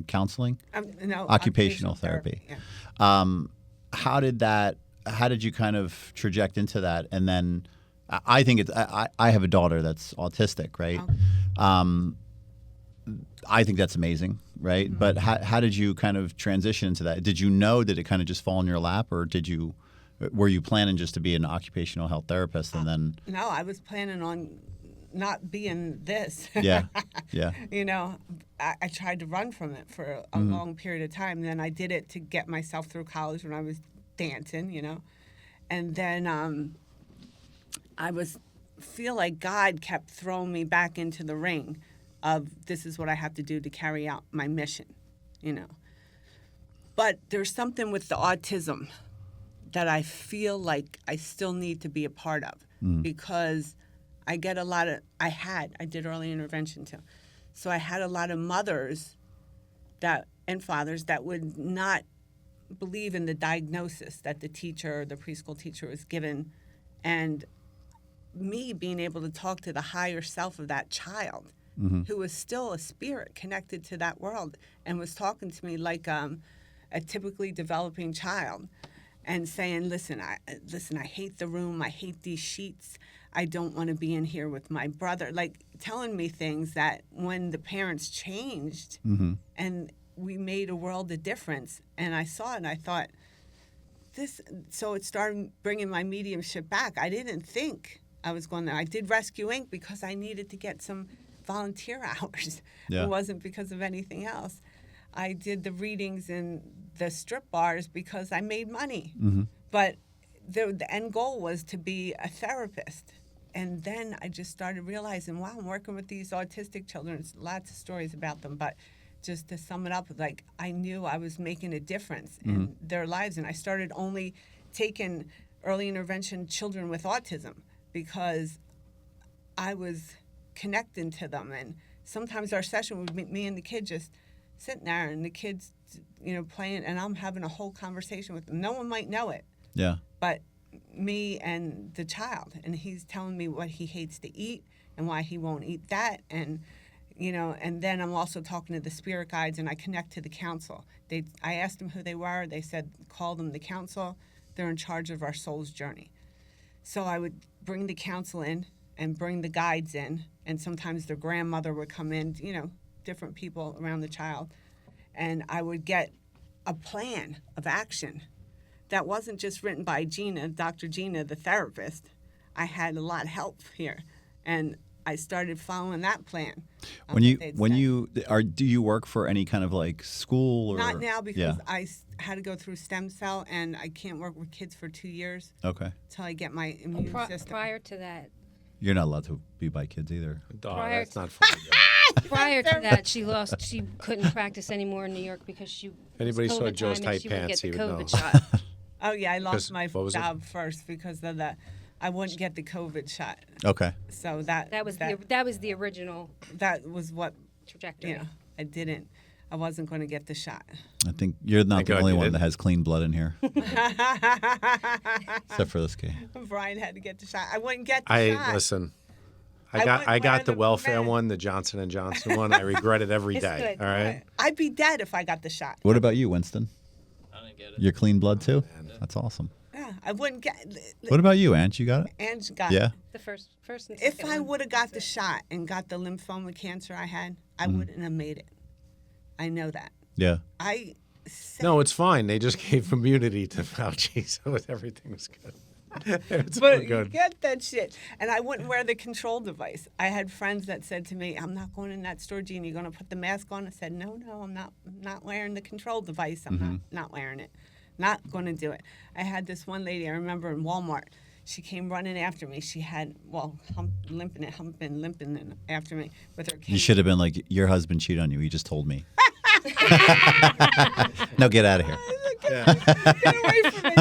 counseling? No, occupational therapy. Yeah. How did you kind of traject into that? And then I think I have a daughter that's autistic, right? Okay. I think that's amazing, right? Mm-hmm. But how did you kind of transition into that? Did it kind of just fall in your lap, or were you planning just to be an occupational health therapist and then? No, I was planning on not being this. Yeah. I tried to run from it for a long period of time. Then I did it to get myself through college when I was dancing, and then I feel like God kept throwing me back into the ring of this is what I have to do to carry out my mission, But there's something with the autism that I feel like I still need to be a part of because I get I did early intervention too. So I had a lot of mothers and fathers that would not believe in the diagnosis that the preschool teacher was given. And me being able to talk to the higher self of that child who was still a spirit connected to that world and was talking to me like a typically developing child and saying, listen, I hate the room. I hate these sheets. I don't want to be in here with my brother. Like telling me things that when the parents changed and we made a world of difference. And I saw it and I thought, so it started bringing my mediumship back. I didn't think I was going there. I did Rescue Inc. because I needed to get some volunteer hours. Yeah. It wasn't because of anything else. I did the readings in the strip bars because I made money. But the end goal was to be a therapist. And then I just started realizing, wow, I'm working with these autistic children. There's lots of stories about them, but just to sum it up, like I knew I was making a difference in their lives. And I started only taking early intervention children with autism because I was connecting to them and sometimes our session would be me and the kid just sitting there, and the kids, playing, and I'm having a whole conversation with them. No one might know it, Yeah. but me and the child, and he's telling me what he hates to eat and why he won't eat that, and and then I'm also talking to the spirit guides, and I connect to the council. I asked them who they were. They said call them the council. They're in charge of our soul's journey. So I would bring the council in and bring the guides in, and sometimes their grandmother would come in, different people around the child, and I would get a plan of action that wasn't just written by Gina, Dr. Gina, the therapist. I had a lot of help here, and I started following that plan. Do you work for any kind of like school or? Not now, because I had to go through stem cell, and I can't work with kids for 2 years. Okay. Until I get my immune system. Prior to that. You're not allowed to be by kids either. That's not funny. Prior to that, she couldn't practice anymore in New York because she. Anybody was saw COVID Joe's time and tight she pants, would he get the would COVID know. shot. Oh yeah, I lost my what was it? job first because of that. I wouldn't get the COVID shot. Okay. So That was the original that was what trajectory. I wasn't going to get the shot. I think you're not Thank the God only you one didn't. that has clean blood in here, except for this guy. Brian had to get the shot. I wouldn't get the shot. Listen. I I wouldn't got wear the the welfare med. one, the Johnson & Johnson one. I regret it every It's day. good. All right. I'd be dead if I got the shot. What about you, Winston? I didn't get it. You're clean blood too? That's awesome. Yeah, I wouldn't get. What about you, Ange? You got it? Ange got Yeah. it. The first and If second I one. would have got the shot and got the lymphoma cancer I had, I Mm-hmm. wouldn't have made it. I know that. Yeah. I said, No, it's fine. They just gave immunity to Fauci, so everything was good. It's all but good. get that shit. And I wouldn't wear the control device. I had friends that said to me, "I'm not going in that store, Gene. You're going to put the mask on." I said, "No, I'm not wearing the control device. I'm not wearing it. Not going to do it." I had this one lady I remember in Walmart. She came running after me. She had limping after me with her cane. You should have been like, your husband cheated on you. He just told me. No, get out of here. Get away from me.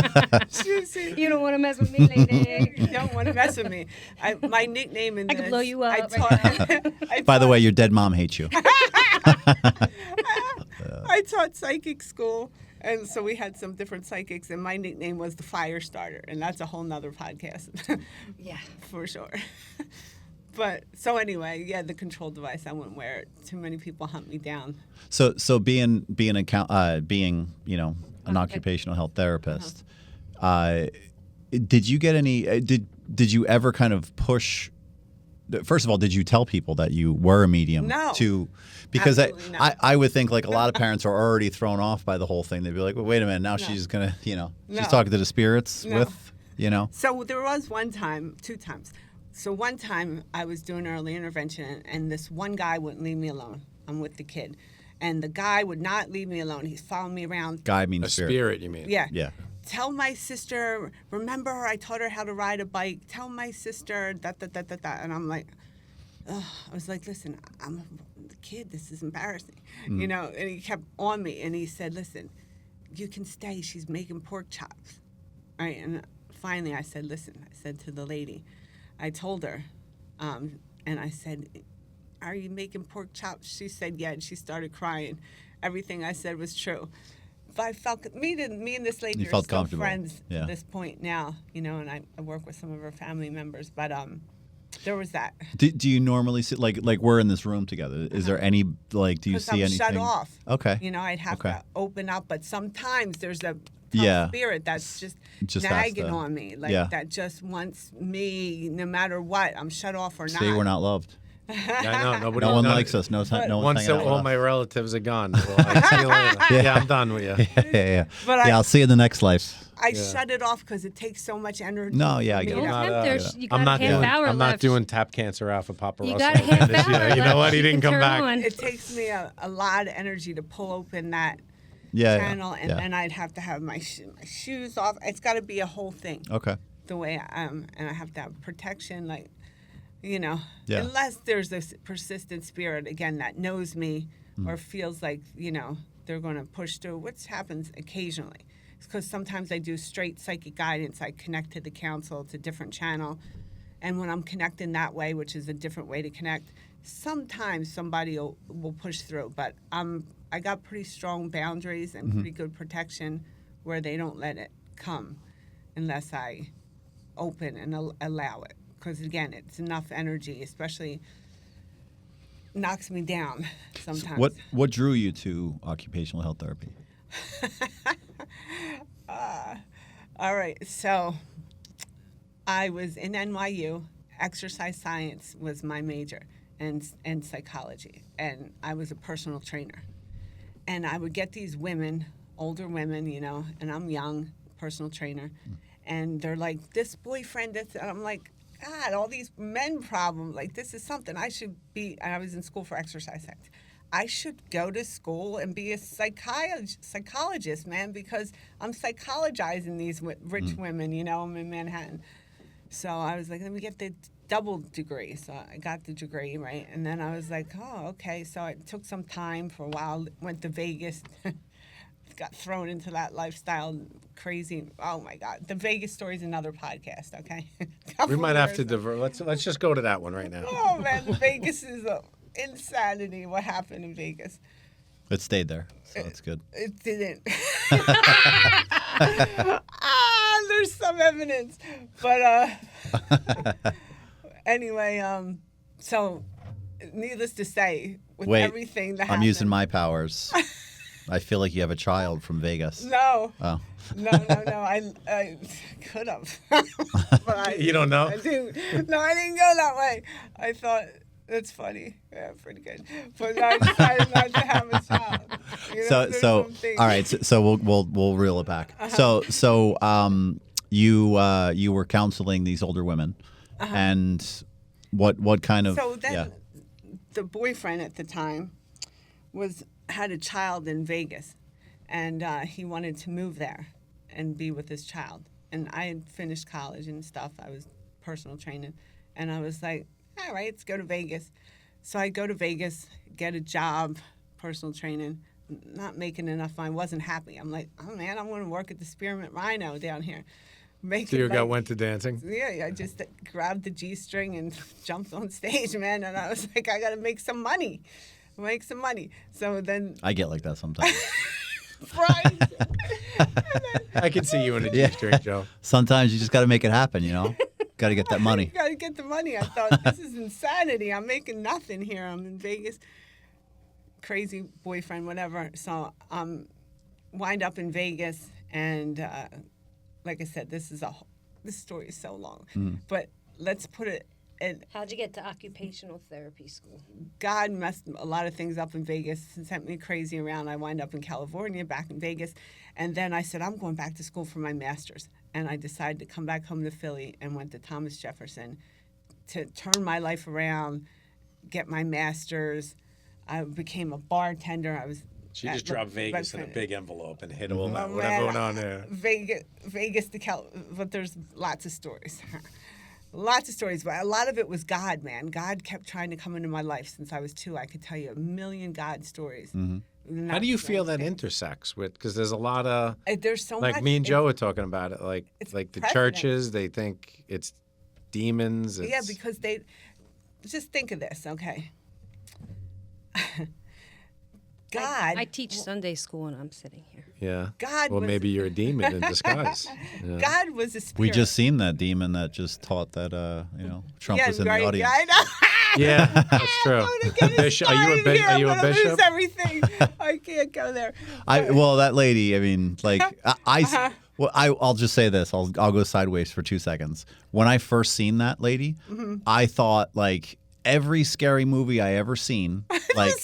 She You don't want to mess with me, lady. you don't want to mess with me. My nickname in I could this, blow you up I right taught, By the way, your dead mom hates you. I taught psychic school, and so we had some different psychics, and my nickname was the Fire Starter, and that's a whole nother podcast. Yeah. For sure. But so anyway, yeah, the control device, I wouldn't wear it. Too many people hunt me down. So being an occupational health therapist, did you get any? Did you ever kind of push? First of all, did you tell people that you were a medium? No. Because Absolutely not. I would think like a lot of parents are already thrown off by the whole thing. They'd be like, well, wait a minute, now she's gonna, she's No. talking to the spirits No. with, So there was two times. So one time I was doing early intervention, and this one guy wouldn't leave me alone. I'm with the kid. And the guy would not leave me alone. He's following me around. Guy A means spirit, you mean? Yeah. Yeah. Tell my sister, remember her, I taught her how to ride a bike. Tell my sister, da. And I'm like, ugh. I was like, listen, I'm the kid. This is embarrassing. And he kept on me. And he said, listen, you can stay. She's making pork chops. Right. And finally I said, listen, I said to the lady, I told her, and I said, are you making pork chops? She said, yeah. And she started crying. Everything I said was true. But I felt, me and this lady You are felt still comfortable. friends Yeah. at this point now, and I work with some of her family members. But there was that. Do you normally see like we're in this room together? Is there any do you Because see I'm anything? shut off. Okay. I'd have Okay. to open up. But sometimes there's a tough Yeah. spirit that's just Just has nagging to- on me. yeah. That just wants me no matter what. I'm shut off or not. See, we're not loved. Yeah, nobody. No one none- likes us. No time. No one's Once hanging out all with my us. relatives are gone, well, I see you later. Yeah, I'm done with you. Yeah. But I'll see you in the next life. I shut it off because it takes so much energy. No, yeah, I for get me it. to- Don't not, tempt her. You got I'm not a half doing. hour I'm left. not doing tap cancer out for Papa You Russell got a half this hour year. You know left. what? He You didn't can come turn back. on. It takes me a lot of energy to pull open that Yeah. channel, and yeah. then I'd have to have my shoes off. It's got to be a whole thing. Okay. The way I am, and I have to have protection, Yeah. unless there's this persistent spirit again that knows me or feels like they're going to push through, which happens occasionally. It's because sometimes I do straight psychic guidance. I connect to the council. It's a different channel, and when I'm connecting that way, which is a different way to connect, sometimes somebody will push through, but I got pretty strong boundaries and pretty good protection where they don't let it come unless I open and allow it. Because again, it's enough energy, especially knocks me down sometimes. What drew you to occupational health therapy? All right, so I was in NYU. Exercise science was my major, and psychology, and I was a personal trainer. And I would get these women, older women, and I'm young, personal trainer, and they're like, this boyfriend, and I'm like, God, all these men problems, like this is something I should be, and I was in school for exercise science. I should go to school and be a psychologist, man, because I'm psychologizing these rich women, I'm in Manhattan. So I was like, let me get the double degree. So I got the degree, right? And then I was like, oh, okay. So it took some time for a while, went to Vegas, got thrown into that lifestyle, crazy. Oh my God. The Vegas story is another podcast, okay? We might have to divert. Let's just go to that one right now. Oh man, Vegas is insanity. What happened in Vegas? It stayed there, so it's good. It didn't. There's some evidence, but anyway, so needless to say, with Wait, everything that I'm happened, using my powers. I feel like you have a child from Vegas. No. Oh. No. I could have. But You don't know? I didn't. No, I didn't go that way. I thought that's funny. Yeah, pretty good. But I decided not to have a child. So all right. So we'll reel it back. So you were counseling these older women, and what kind of So then the boyfriend at the time had a child in Vegas, and he wanted to move there and be with his child. And I had finished college and stuff. I was personal training, and I was like, all right, let's go to Vegas. So I go to Vegas, get a job, personal training, not making enough. I wasn't happy. I'm like, oh man, I want to work at the Spearmint Rhino down here. So you went to dancing? Yeah, I just grabbed the G-string and jumped on stage, man. And I was like, I got to make some money. So then I get like that sometimes. right. I can see you in a G-string, Joe. Sometimes you just got to make it happen, Got to get that money. Got to get the money. I thought, this is insanity. I'm making nothing here. I'm in Vegas. Crazy boyfriend, whatever. So wind up in Vegas, and like I said, this story is so long. But let's put it. How'd you get to occupational therapy school? God messed a lot of things up in Vegas and sent me crazy around. I wind up in California, back in Vegas. And then I said, I'm going back to school for my master's. And I decided to come back home to Philly and went to Thomas Jefferson to turn my life around, get my master's. I became a bartender. She just dropped Vegas in a big envelope and hit all that. Oh, Whatever man, went on there. Vegas to but there's lots of stories. Lots of stories, but a lot of it was God, man. God kept trying to come into my life since I was 2. I could tell you a million God stories. How do you feel that intersects with? Because there's a lot of there's so like much. me and Joe were talking about it. Like the precedent. churches, they think it's demons. Yeah, because they just think of this, okay? God. I teach Sunday school and I'm sitting here. Yeah. God well, was- maybe you're a demon in disguise. Yeah. God was a spirit. We just seen that demon that just taught that Trump was in the audience. Yeah, I know. Yeah, that's true. Are you a bishop? Lose everything. I can't go there. That lady. I mean, like I'll just say this. I'll go sideways for 2 seconds. When I first seen that lady, I thought like every scary movie I ever seen, like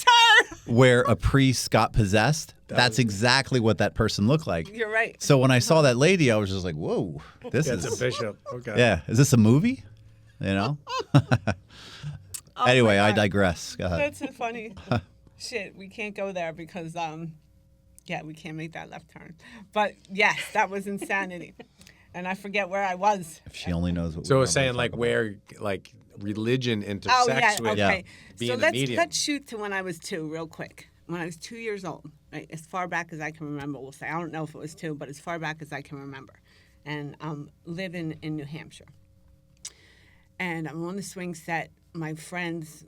where a priest got possessed. That's exactly what that person looked like. You're right. So when I saw that lady, I was just like, "Whoa, this That's is a bishop." Okay. Yeah, is this a movie? Anyway, I digress. Go ahead. That's so funny. Shit, we can't go there because, we can't make that left turn. But yes, that was insanity. And I forget where I was. If she only knows what. So we're we're saying like talking where like religion intersects with okay. being So a medium. let's shoot to when I was 2 real quick. When I was 2 years old, right, as far back as I can remember, we'll say. I don't know if it was 2, but as far back as I can remember. And I'm living in New Hampshire. And I'm on the swing set. My friends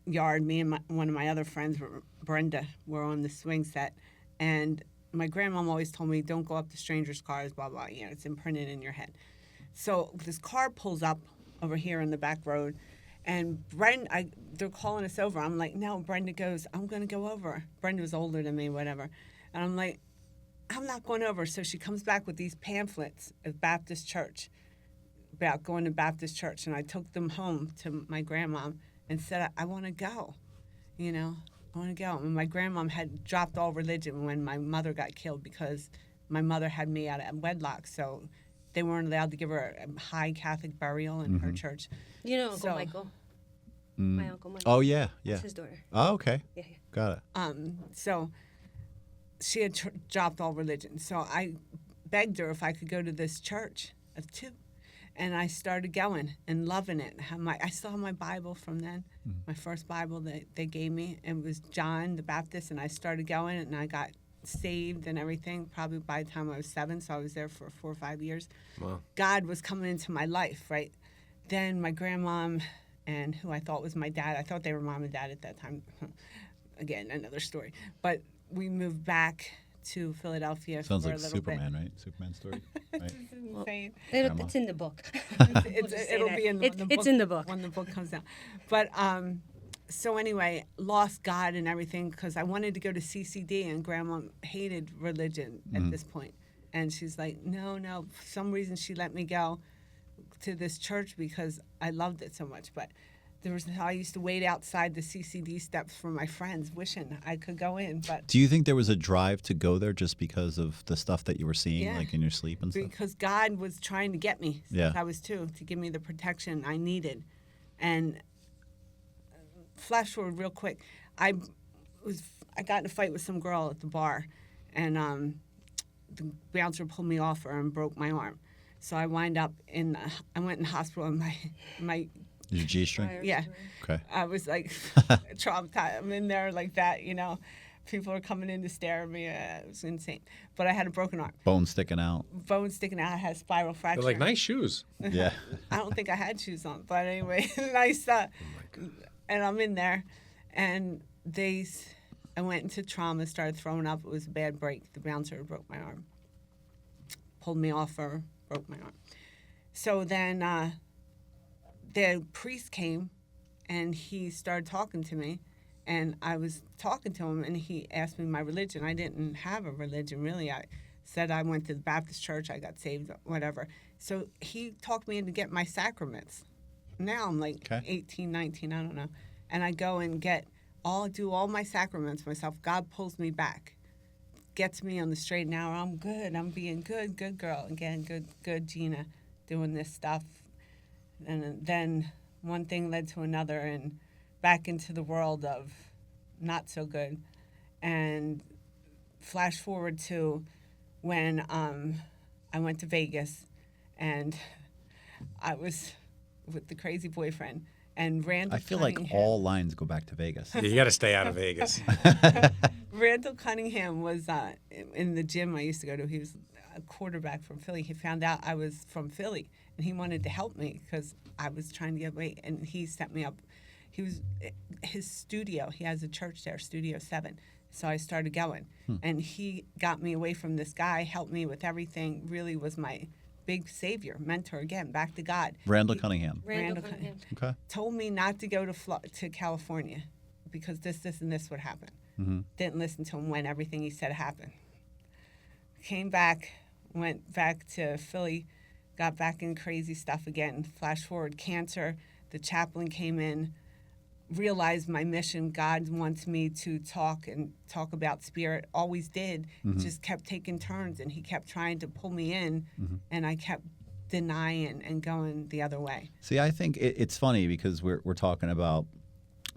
yard. Me and one of my other friends, Brenda, were on the swing set, and my grandmom always told me, "Don't go up to strangers' cars, blah blah. You know, it's imprinted in your head." So this car pulls up over here in the back road, and they're calling us over. I'm like, "No." Brenda goes, "I'm going to go over." Brenda was older than me, whatever, and I'm like, "I'm not going over." So she comes back with these pamphlets of Baptist church, about going to Baptist church, and I took them home to my grandmom and said, I want to go, you know, I want to go. And my grandmom had dropped all religion when my mother got killed because my mother had me out of wedlock, so they weren't allowed to give her a high Catholic burial in her church. You know Uncle Michael? My Uncle Michael. Oh, yeah, yeah. That's his daughter. Oh, okay. Yeah. Got it. So she had dropped all religion. So I begged her if I could go to this church of two. And I started going and loving it. I still have my Bible from then, my first Bible that they gave me. And it was John the Baptist, and I started going, and I got saved and everything probably by the time I was 7, so I was there for 4 or 5 years. Wow. God was coming into my life, right? Then my grandmom and who I thought was my dad, I thought they were mom and dad at that time. Again, another story. But we moved back to Philadelphia Sounds for like a little Superman, bit. right? Superman story. Right? Insane. It's in the book. It'll be in the book. It's in the book. When the book comes out. But so anyway, lost God and everything because I wanted to go to CCD, and Grandma hated religion at this point. And she's like, no. For some reason, she let me go to this church because I loved it so much. But I used to wait outside the CCD steps for my friends, wishing I could go in. But Do you think there was a drive to go there just because of the stuff that you were seeing, Yeah. like in your sleep and stuff? because God was trying to get me since Yeah. I was 2 to give me the protection I needed. And flash forward real quick, I got in a fight with some girl at the bar, and the bouncer pulled me off her and broke my arm. So I went in hospital, and my Your G-string? yeah. Okay. I was like traumatized. I'm in there like that, you know. People are coming in to stare at me. It was insane. But I had a broken arm. Bone sticking out. Bone sticking out. I had a spiral fracture. They're like nice shoes. Yeah. I don't think I had shoes on. But anyway, nice. And I'm in there. And I went into trauma, started throwing up. It was a bad break. The bouncer broke my arm. Pulled me off her, broke my arm. So then the priest came, and he started talking to me, and I was talking to him, and he asked me my religion. I didn't have a religion, really. I said I went to the Baptist church, I got saved, whatever. So he talked me into getting my sacraments. Now I'm like 18, 19, I don't know. And I go and do all my sacraments myself. God pulls me back, gets me on the straight and narrow. I'm good. I'm being good girl. Again, good Gina, doing this stuff. And then one thing led to another, and back into the world of not so good. And flash forward to when I went to Vegas, and I was with the crazy boyfriend. And Randall I feel like Cunningham, all lines go back to Vegas. You got to stay out of Vegas. Randall Cunningham was in the gym I used to go to. He was a quarterback from Philly. He found out I was from Philly, and he wanted to help me because I was trying to get weight. And he set me up. His studio. He has a church there, Studio 7. So I started going, and he got me away from this guy, helped me with everything. Really was my big savior, mentor again, back to God. Randall Cunningham. Randall Cunningham. Okay. Told me not to go to California because this, and this would happen. Didn't listen to him when everything he said happened. Came back, went back to Philly, got back in crazy stuff again. Flash forward, cancer. The chaplain came in, realized my mission. God wants me to talk about spirit. Always did. Just kept taking turns, and he kept trying to pull me in, and I kept denying and going the other way. See, I think it's funny because we're talking about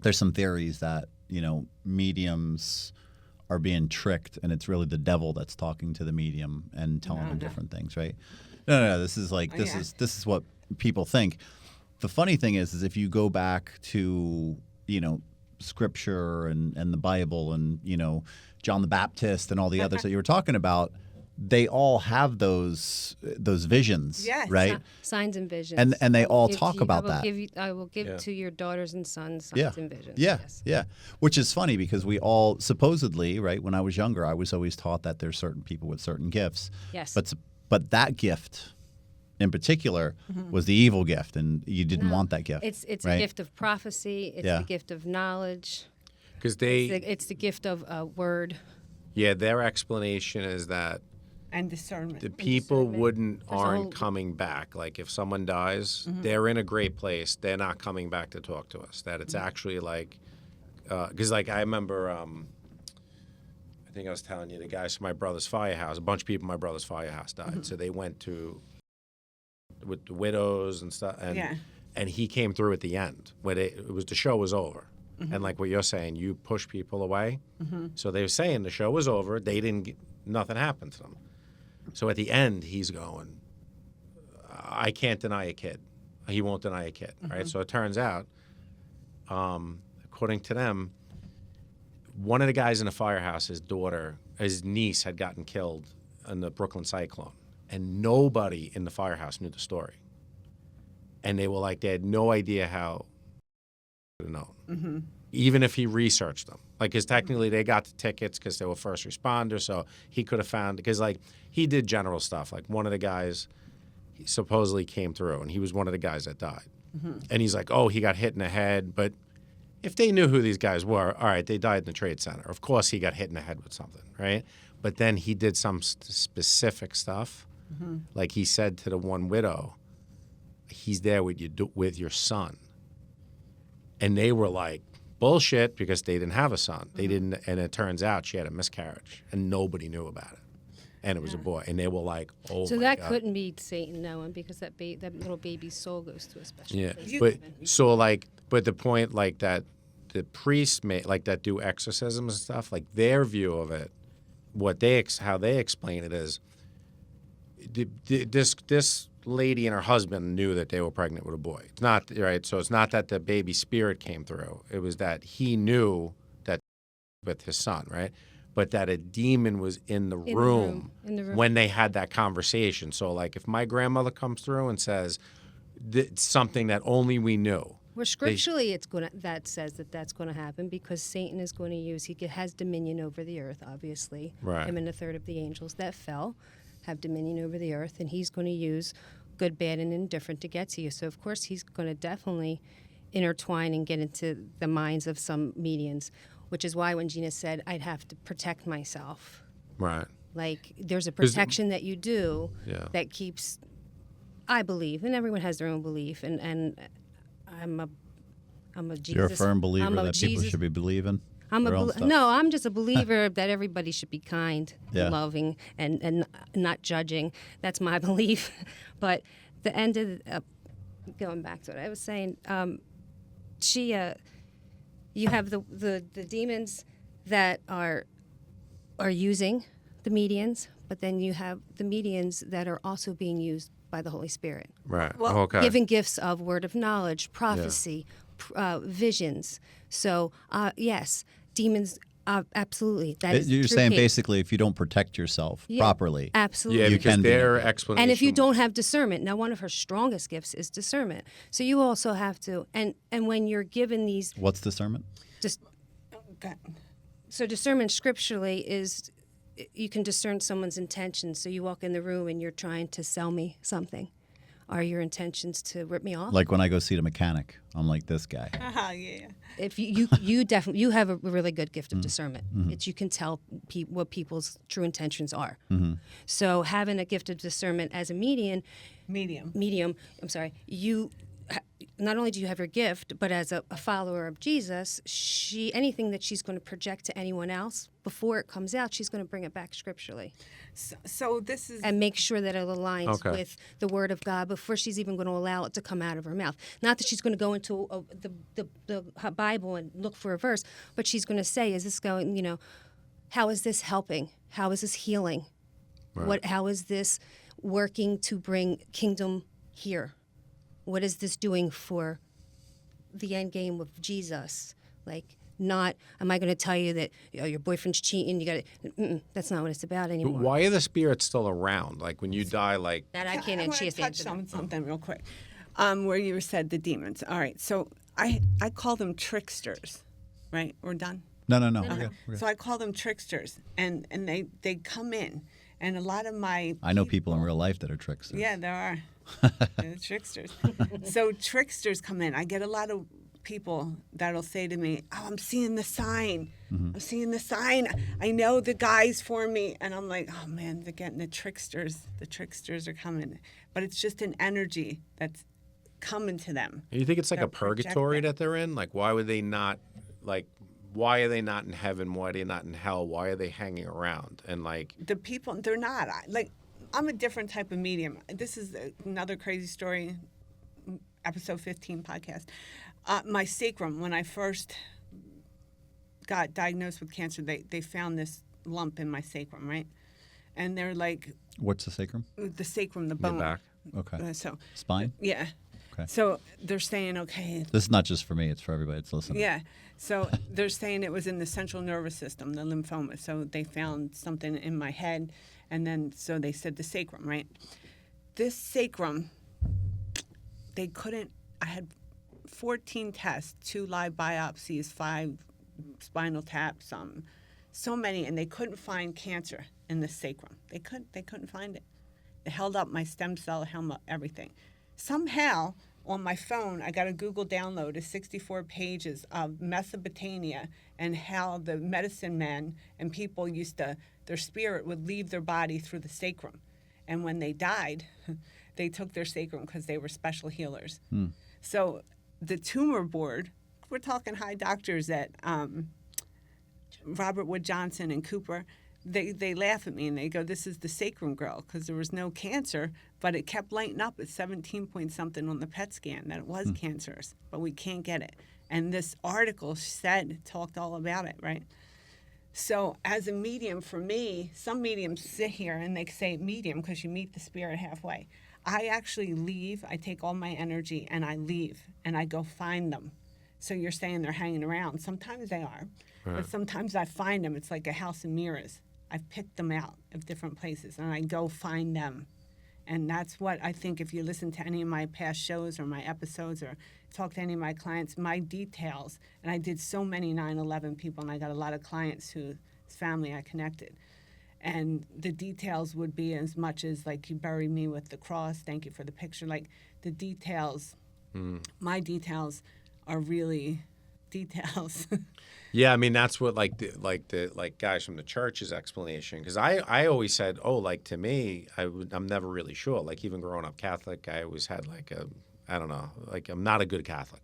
there's some theories that, you know, mediums are being tricked, and it's really the devil that's talking to the medium and telling them different things, right? No. This is like this is what people think. The funny thing is if you go back to, you know, Scripture and the Bible and, you know, John the Baptist and all the others that you were talking about, they all have those visions, Yes. right? Signs and visions. And they I will all give talk to you- about that. I will give to your daughters and sons signs Yeah. and visions. Yeah. Yes. Yeah. Which is funny because we all supposedly, right, when I was younger, I was always taught that there's certain people with certain gifts. Yes. But that gift in particular was the evil gift, and you didn't want that gift. It's right? a gift of prophecy. It's Yeah. the gift of knowledge. Because It's the gift of word. their explanation is that And discernment. the people There's a aren't whole- coming back. Like if someone dies, they're in a great place. They're not coming back to talk to us. That it's actually like, because like I remember, I think I was telling you the guys from my brother's firehouse. A bunch of people in my brother's firehouse died, so they went with the widows and stuff. And he came through at the end when the show was over. And like what you're saying, you push people away. So they were saying the show was over. They didn't. Nothing happened to them. So at the end, he's going, I can't deny a kid. He won't deny a kid, right? So it turns out, according to them, one of the guys in the firehouse, his niece had gotten killed in the Brooklyn cyclone, and nobody in the firehouse knew the story. And they were like, they had no idea how to know. Even if he researched them. Like, because technically they got the tickets because they were first responders, so he could have found, because, like, he did general stuff. Like, one of the guys he supposedly came through, and he was one of the guys that died. And he's like, oh, he got hit in the head. But if they knew who these guys were, all right, they died in the Trade Center. Of course he got hit in the head with something, right? But then he did some specific stuff. Like, he said to the one widow, he's there with your son. And they were like, bullshit, because they didn't have a son. They didn't, and it turns out she had a miscarriage, and nobody knew about it. And it was a boy, and they were like, "Oh So my that God." couldn't be Satan knowing, because that little baby's soul goes to a special Yeah, place. but the point, like, that the priests that do exorcisms and stuff, like, their view of it, how they explain it is, this lady and her husband knew that they were pregnant with a boy. It's not right. So it's not that the baby spirit came through. It was that he knew that with his son, right? But that a demon was in the room when they had that conversation. So, like, if my grandmother comes through and says something that only we knew. Well, scripturally, that says that's going to happen, because Satan is going to use. He has dominion over the earth, obviously. Right. Him and a third of the angels that fell have dominion over the earth, and he's going to use good, bad, and indifferent to get to you. So, of course, he's going to definitely intertwine and get into the minds of some medians, which is why when Gina said, I'd have to protect myself. Right. Like, there's a protection that you do that keeps, I believe, and everyone has their own belief, and I'm a Jesus. You're a firm believer I'm a that people Jesus- should be believing. I'm their own stuff. no, I'm just a believer that everybody should be kind, Yeah. loving, and not judging. That's my belief. But the end of going back to what I was saying, you have the demons that are using the medians, but then you have the medians that are also being used by the Holy Spirit, Right. Well, Okay. giving gifts of word of knowledge, prophecy, visions. So yes, demons. Absolutely, that is You're true saying case. basically if you don't protect yourself properly. Absolutely. Yeah, You because can be their okay. explanation. And if you don't have discernment, now one of her strongest gifts is discernment. So you also have to, and when you're given these, What's discernment? Okay. so discernment scripturally is, you can discern someone's intentions. So you walk in the room and you're trying to sell me something. Are your intentions to rip me off? Like when I go see the mechanic, I'm like this guy. Yeah. If you definitely, you have a really good gift of discernment. It's, you can tell what people's true intentions are. So having a gift of discernment as a medium, you not only do you have your gift, but as a follower of Jesus, anything that she's going to project to anyone else before it comes out, she's going to bring it back scripturally So this is and make sure that it aligns Okay. with the Word of God before she's even going to allow it to come out of her mouth. Not that she's going to go into the Bible and look for a verse, but she's going to say, "Is this going? How is this helping? How is this healing? How is this working to bring kingdom here? What is this doing for the end game of Jesus? Like, not, am I going to tell you that your boyfriend's cheating? You got to, that's not what it's about But anymore. why are the spirits still around? Like when you die, like That I can't I want to answer touch that. on something real quick, where you said the demons. All right, so I call them tricksters, right? We're done. No. We're good. So I call them tricksters, and they come in, and a lot of my I know people in real life that are tricksters. Yeah, there are. They're tricksters. So tricksters come in. I get a lot of people that'll say to me, "Oh, I'm seeing the sign. I'm seeing the sign. I know the guy's for me." And I'm like, "Oh man, they're getting the tricksters. The tricksters are coming." But it's just an energy that's coming to them. you think it's like They're a purgatory projecting. that they're in? Like why would they not like? Why are they not in heaven? Why are they not in hell? Why are they hanging around? And like, The people, they're not. I'm a different type of medium. This is another crazy story, episode 15 podcast. My sacrum, when I first got diagnosed with cancer, they found this lump in my sacrum, right? And they're like, What's the sacrum? the sacrum, the your bone. back. Okay. So, Spine? yeah. Okay. So they're saying, okay, This is not just for me, it's for everybody that's listening. yeah. So they're saying it was in the central nervous system, the lymphoma. So they found something in my head, and then so they said the sacrum, right? This sacrum, they couldn't. I had 14 tests, 2 live biopsies, 5 spinal taps, so many, and they couldn't find cancer in the sacrum. They couldn't find it. It held up my stem cell, held up everything. Somehow, on my phone, I got a Google download of 64 pages of Mesopotamia and how the medicine men and people their spirit would leave their body through the sacrum. And when they died, they took their sacrum because they were special healers. So the tumor board, we're talking high doctors at Robert Wood Johnson and Cooper, they laugh at me and they go, "This is the sacrum girl," because there was no cancer, but it kept lighting up at 17 point something on the PET scan that it was cancerous, but we can't get it. And this article talked all about it, right? So as a medium, for me, some mediums sit here and they say medium because you meet the spirit halfway. I actually leave, I take all my energy and I leave and I go find them. So you're saying they're hanging around. Sometimes they are, but sometimes I find them. It's like a house of mirrors. I've picked them out of different places and I go find them. And that's what I think if you listen to any of my past shows or my episodes or talk to any of my clients, my details, and I did so many 9/11 people and I got a lot of clients whose family I connected. And the details would be as much as like you buried me with the cross, thank you for the picture. Like the details, my details are really details. Yeah, I mean that's what like guys from the church's explanation, because I always said, oh, like to me I'm never really sure. Like even growing up Catholic, I always had like I don't know, like I'm not a good Catholic,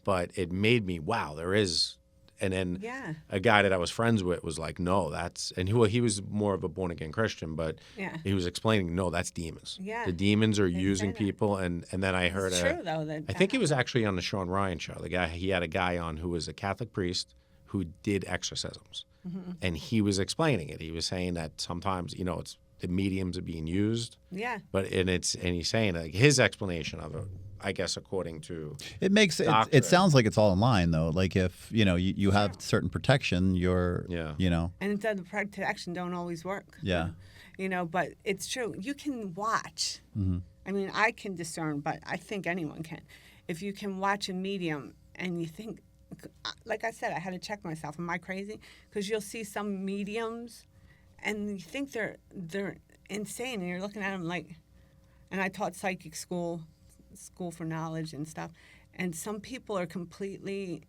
but it made me, wow, there is. And then Yeah. a guy that I was friends with was like, no, and he was more of a born again Christian, but Yeah. he was explaining, no, that's demons. Yeah. The demons are say using that. people, and then I heard It's true though that I think it was actually on the Sean Ryan show. He had a guy on who was a Catholic priest who did exorcisms, and he was explaining it. He was saying that sometimes it's the mediums are being used, yeah. and he's saying like his explanation of it, I guess according to It makes it doctrine. sounds like it's all in line though. Like if you have certain protection, you're Yeah. And the protection don't always work. Yeah. But it's true. You can watch. I mean, I can discern, but I think anyone can. If you can watch a medium and you think, like I said, I had to check myself. Am I crazy? Because you'll see some mediums and you think they're insane and you're looking at them like, and I taught psychic school for knowledge and stuff, and some people are completely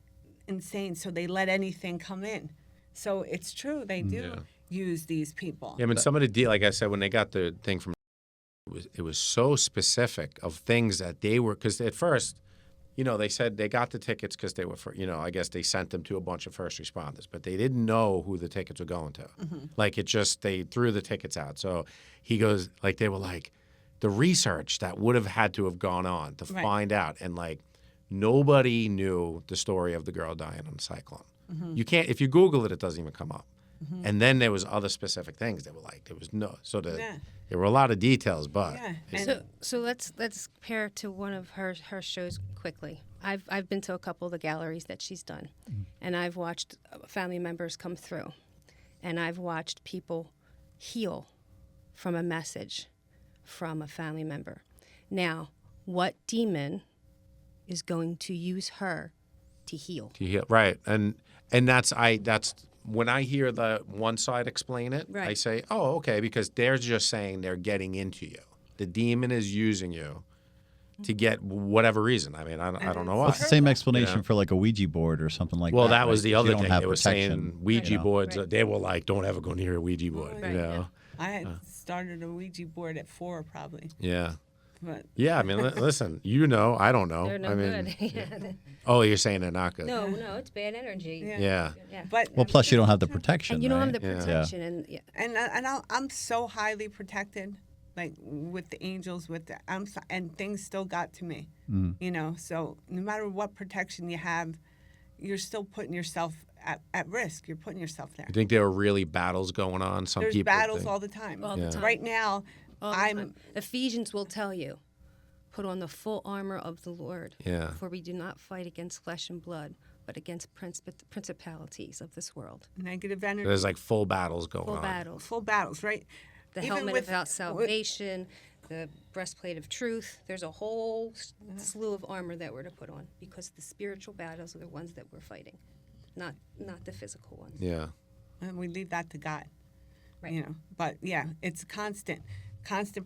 insane, so they let anything come in. So it's true, they do use these people. Yeah, I mean, some of the deal, like I said, when they got the thing from, it was so specific of things that they were, because at first, they said they got the tickets because they were for, I guess they sent them to a bunch of first responders, but they didn't know who the tickets were going to. Like they threw the tickets out. So he goes, like they were like, the research that would have had to have gone on to find out, and like nobody knew the story of the girl dying on the cyclone. You can't, if you Google it, it doesn't even come up. And then there was other specific things that were like, there was no, so Yeah. there were a lot of details, but Yeah. it's- And So let's compare to one of her shows quickly. I've been to a couple of the galleries that she's done, and I've watched family members come through, and I've watched people heal from a message from a family member. Now, what demon is going to use her to heal? right. And that's when I hear the one side explain it, I Right. say, oh, okay, because they're just saying they're getting into you. The demon is using you to get whatever reason. I mean, I don't know why. It's the same explanation Yeah. for like a Ouija board or something like Well, that. that was right? the 'Cause other you don't thing. have They were protection, saying Ouija you know? boards. Right. They were like, don't ever go near a Ouija board. Right. You know? I had started a Ouija board at 4 probably. Yeah. But Yeah. I mean, listen. You know, I don't know. They're no I mean, good. Yeah. oh, you're saying they're not good. No, it's bad energy. Yeah. Yeah. Yeah. but Well, plus you don't have the protection. And you don't have right? the Yeah. protection, and yeah. and I'm so highly protected, like with the angels, and things still got to me, you know. So no matter what protection you have, you're still putting yourself at risk. You're putting yourself there. You think there are really battles going on? Some There's people battles think. all the time. All the Yeah. time. Right now, All the I'm time. Ephesians will tell you, put on the full armor of the Lord. Yeah. For we do not fight against flesh and blood, but against principalities of this world. negative energy. There's like full battles going Full on. battles. Full battles, right? The Even helmet with- about salvation, the breastplate of truth. There's a whole slew of armor that we're to put on because the spiritual battles are the ones that we're fighting, not the physical ones. Yeah. And we leave that to God. Right. You know, but yeah, it's constant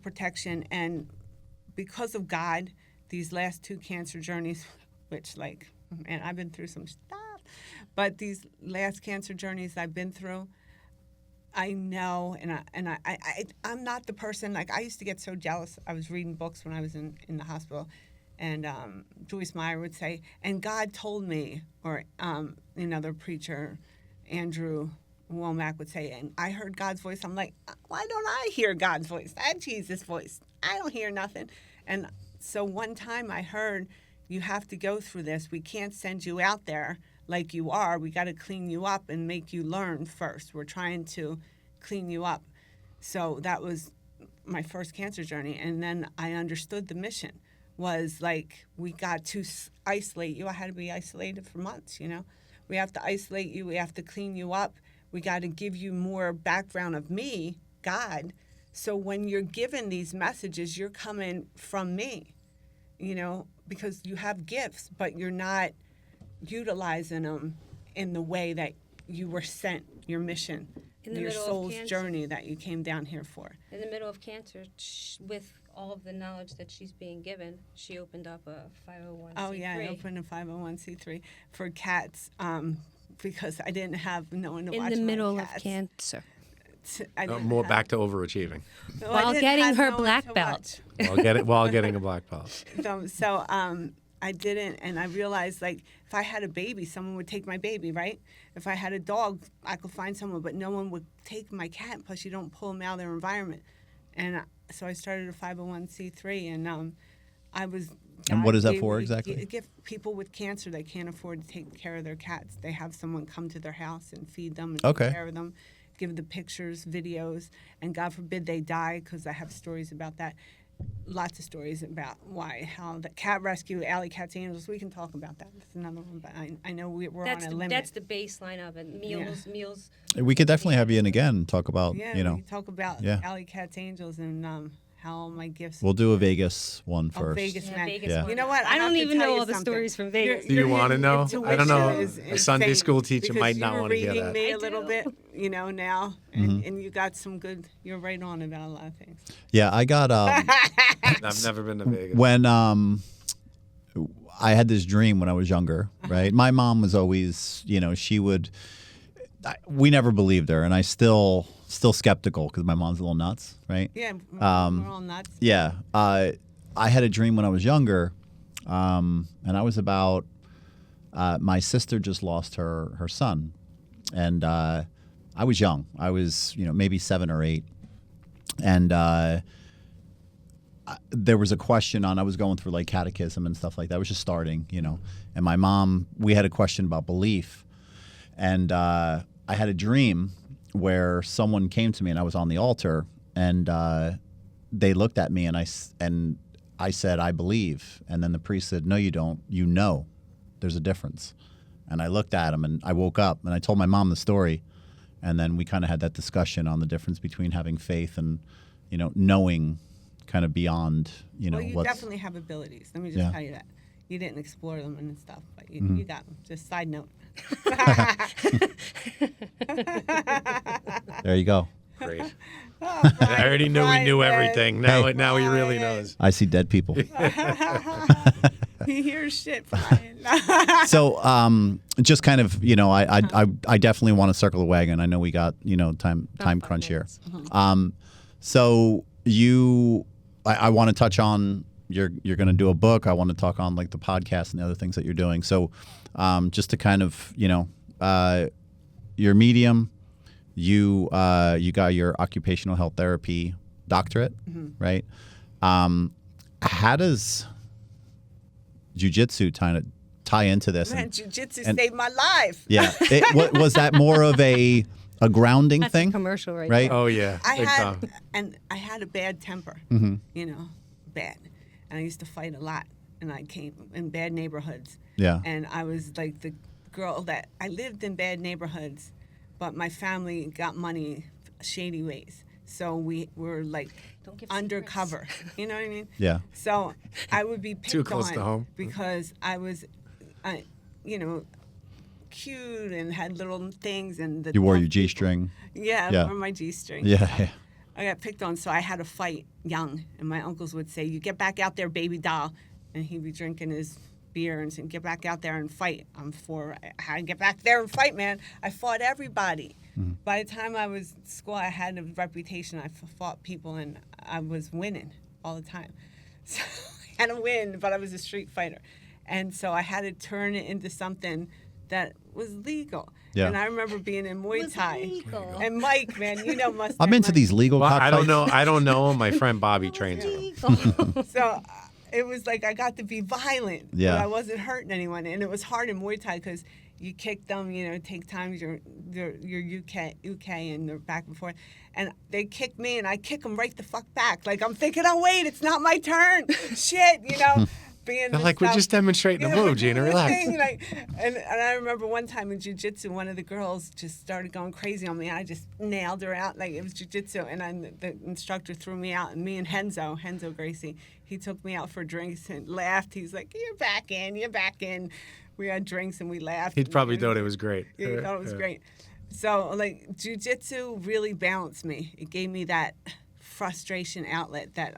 protection, and because of God, these last 2 cancer journeys, which like, man, I've been through some stuff, but these last cancer journeys I've been through, I know, and I'm not the person, like I used to get so jealous. I was reading books when I was in the hospital, and Joyce Meyer would say, and God told me, or another preacher, Andrew Womack would say, and I heard God's voice. I'm like, why don't I hear God's voice? I had Jesus' voice. I don't hear nothing. And so one time I heard, you have to go through this. We can't send you out there like you are. We got to clean you up and make you learn first. We're trying to clean you up. So that was my first cancer journey. And then I understood the mission was like, we got to isolate you. I had to be isolated for months, you know. We have to isolate you. We have to clean you up. We got to give you more background of me, God. So when you're given these messages, you're coming from me, you know, because you have gifts, but you're not utilizing them in the way that you were sent, your mission, In the your middle of soul's cancer. journey that you came down here for. In the middle of cancer, with all of the knowledge that she's being given, she opened up a 501c3. Oh, yeah, I opened a 501c3 for cats because I didn't have no one to in watch the my middle of cats. cancer. I didn't More have- back to overachieving no, I While didn't getting have her no one black to belt. watch. while getting a black belt. So I didn't, and I realized, like, if I had a baby, someone would take my baby, right? If I had a dog, I could find someone, but no one would take my cat, plus you don't pull them out of their environment. And so I started a 501c3, and I was... And what is that for exactly? Give people with cancer that can't afford to take care of their cats. They have someone come to their house and feed them and Okay. take care of them, give the pictures, videos, and God forbid they die, because I have stories about that. Lots of stories about how the cat rescue, Alley Cats Angels. We can talk about that. That's another one, but I know we're on a limit. That's the baseline of it. Meals. We could definitely have you in again. Talk about yeah, you know. we can talk about Yeah. Alley Cats Angels and how my gifts. We'll do a Vegas one Oh, first. Vegas, Yeah, man. Vegas Yeah. one. You know what? I don't have to even tell know you all the something. stories from Vegas. Do you want to know? I don't know. Tuition is A Sunday insane, school teacher because might you not were want to hear reading that. me I a little do. bit, you know, now, and you got some good. You're right on about a lot of things. Yeah, I got I've never been to Vegas. when I had this dream when I was younger, right? My mom was always, you know, she would. We never believed her, and I still skeptical because my mom's a little nuts, right? Yeah, we're all nuts. Yeah. I had a dream when I was younger, and I was about. My sister just lost her son, and I was young. I was, you know, maybe 7 or 8, and there was a question on. I was going through like catechism and stuff like that. I was just starting, you know, and my mom. We had a question about belief, and I had a dream where someone came to me and I was on the altar, and they looked at me and I said, I believe. And then the priest said, no, you don't. You know there's a difference. And I looked at him and I woke up and I told my mom the story. And then we kind of had that discussion on the difference between having faith and, knowing kind of beyond, Well, you definitely have abilities. Let me just tell you that. You didn't explore them and stuff, but you got them. Just side note. There you go. Great. Oh, I already knew he knew everything. Now he really knows. I see dead people. He hears shit, Brian. So, just kind of, I definitely want to circle the wagon. I know we got, time crunch here. So I want to touch on you're going to do a book. I want to talk on like the podcast and the other things that you're doing. So, just to kind of, your medium, you got your occupational health therapy doctorate, right? How does jiu-jitsu tie into this? Man, jiu-jitsu saved my life. Yeah. Was that more of a grounding That's thing? a commercial right Right? there. Oh, yeah. I Big had time. I had a bad temper, bad, and I used to fight a lot, and I came in bad neighborhoods. Yeah. And I was like the girl that I lived in bad neighborhoods, but my family got money shady ways, so we were like Don't give undercover. You know what I mean? Yeah. So I would be picked Too close on to home. because I was, cute and had little things and You wore your G-string. Yeah, Yeah. I wore my G-string. Yeah. I got picked on, so I had to fight young. And my uncles would say, "You get back out there, baby doll," and he'd be drinking his beer and saying, "Get back out there and fight." I had to get back there and fight, man. I fought everybody. By the time I was in school, I had a reputation. I fought people, and I was winning all the time. So I had to win, but I was a street fighter. And so I had to turn it into something that was legal. Yeah. And I remember being in Muay Was Thai. legal. And Mike, man, must I'm into these legal Well, I don't cockfights. know. I don't know. My friend Bobby trains him. So it was like I got to be violent, Yeah. but I wasn't hurting anyone. And it was hard in Muay Thai because you kick them, take times your UK and they're back and forth. And they kick me and I kick them right the fuck back. Like I'm thinking, oh, wait, it's not my turn. Shit, being They're like, we're just demonstrating a move, Gina. Relax. And I remember one time in jiu-jitsu, one of the girls just started going crazy on me. I just nailed her out. Like, it was jiu-jitsu. And the instructor threw me out. And me and Henzo Gracie, he took me out for drinks and laughed. He's like, you're back in. We had drinks and we laughed. He probably thought it was great. Yeah, he thought it was great. So, like, jiu-jitsu really balanced me. It gave me that frustration outlet that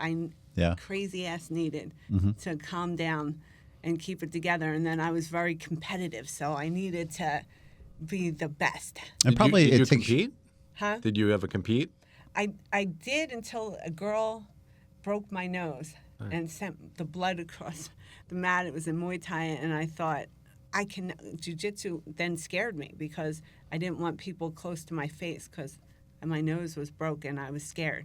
crazy ass needed to calm down and keep it together. And then I was very competitive, so I needed to be the best. And probably did you it takes. compete? Huh? Did you ever compete? I did until a girl broke my nose and sent the blood across the mat. It was in Muay Thai, and I thought, jiu-jitsu then scared me because I didn't want people close to my face because my nose was broken. I was scared.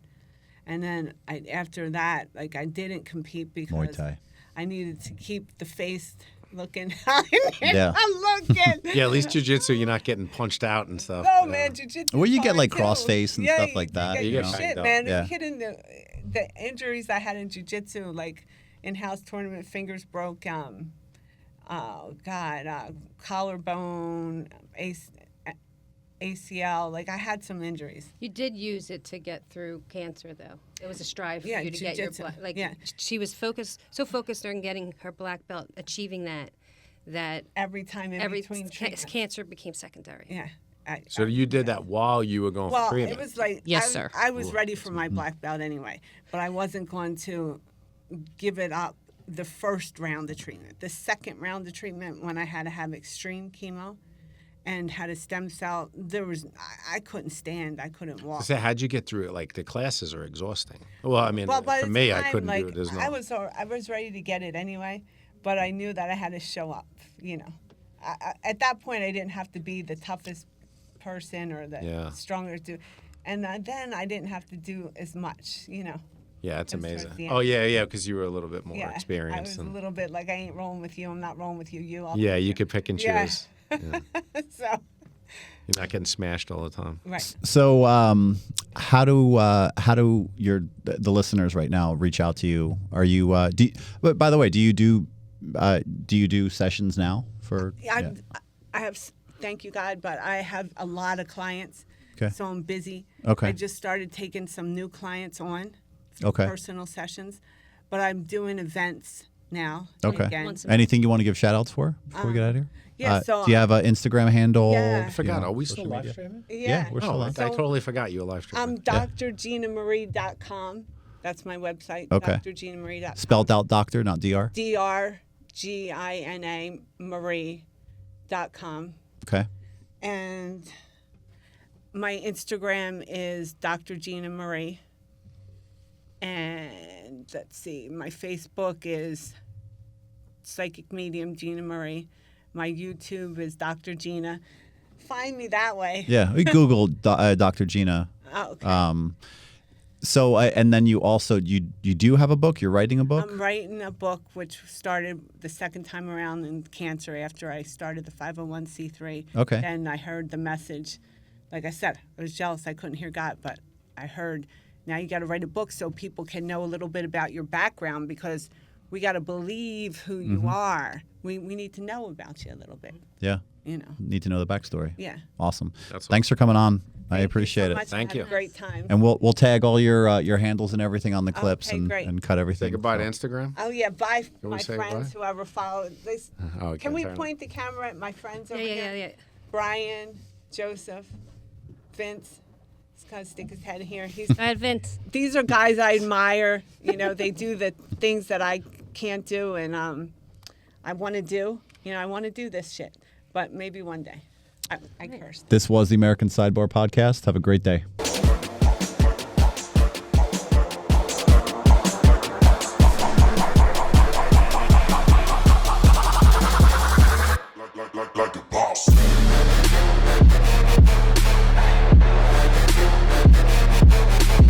And then after that, like, I didn't compete because Muay Thai. I needed to keep the face looking. Yeah. I'm looking. Yeah, at least jiu-jitsu, you're not getting punched out and stuff. No, man, jiu-jitsu. Well, you get, fun, like, too. cross-face and stuff like that, You you get know. shit, banged up. man. Yeah. You're kidding. The injuries I had in jiu-jitsu, like in-house tournament, fingers broke. Collarbone, ACL. Like, I had some injuries. You did use it to get through cancer, though. It was a strive for Yeah, you to get your jiu-jitsu. black. Like, Yeah. she was so focused on getting her black belt, achieving that Every time in between treatments. cancer became secondary. Yeah. So you did that while you were going Well, for treatment? it was like Yes, sir. I was ready for my black belt anyway, but I wasn't going to give it up the first round of treatment. The second round of treatment, when I had to have extreme chemo and had a stem cell, I couldn't stand. I couldn't walk. So how'd you get through it? Like, the classes are exhausting. Well, I mean, Well, by for the me, time, I couldn't like, do it. There's no. I was ready to get it anyway, but I knew that I had to show up. At that point, I didn't have to be the toughest person or the strongest dude, and then I didn't have to do as much. Yeah, it's It was towards amazing. the Oh, end. yeah, because you were a little bit more Yeah, experienced. I was a little bit like, I ain't rolling with you. I'm not rolling with you. Yeah, you could pick and Yeah. choose. So, You're not getting smashed all the time. Right. So, how do the listeners right now reach out to you? Are you? But by the way, do you do sessions now for? I have, thank you God, but I have a lot of clients. Okay. So I'm busy. Okay. I just started taking some new clients on. Okay. Personal sessions, but I'm doing events now. Okay. Again. Once a month. Anything you want to give shout outs for before we get out of here? yeah, so, do you have an Instagram handle? Yeah. I forgot. You know, Are we social still live media? streaming? Yeah. we're still Oh, I on. totally forgot you were live streaming. drginamarie.com. That's my website. Okay. drginamarie.com. Spelled out doctor, not dr. drgina marie.com. Okay. And my Instagram is Dr. Gina Marie. And let's see, my Facebook is Psychic Medium Gina Marie. My YouTube is Dr. Gina. Find me that way. Yeah, we Googled Dr. Gina. Oh, okay. So, and then you also you do have a book. You're writing a book. I'm writing a book which started the second time around in cancer after I started the 501c3. Okay. Then I heard the message. Like I said, I was jealous I couldn't hear God, but I heard, now you got to write a book so people can know a little bit about your background, because we got to believe who you are. We need to know about you a little bit, Yeah. you know. Need to know the backstory. Yeah. Awesome. That's Thanks for coming on. I Thank you appreciate so it. much. Thank I had you. a great time. And we'll tag all your handles and everything on the clips Okay, great. and cut everything. Say goodbye to So- Instagram. Oh, yeah, bye, we my say friends, bye? whoever followed this. Oh, we Can can't we turn it. point the camera at my friends over here? Yeah. Brian, Joseph, Vince. He's going to stick his head here. Go ahead, Vince. These are guys I admire. You know, they do the things that I can't do, and I want to do. You know, I want to do this shit, but maybe one day. I cursed. This was the American Sidebar podcast. Have a great day.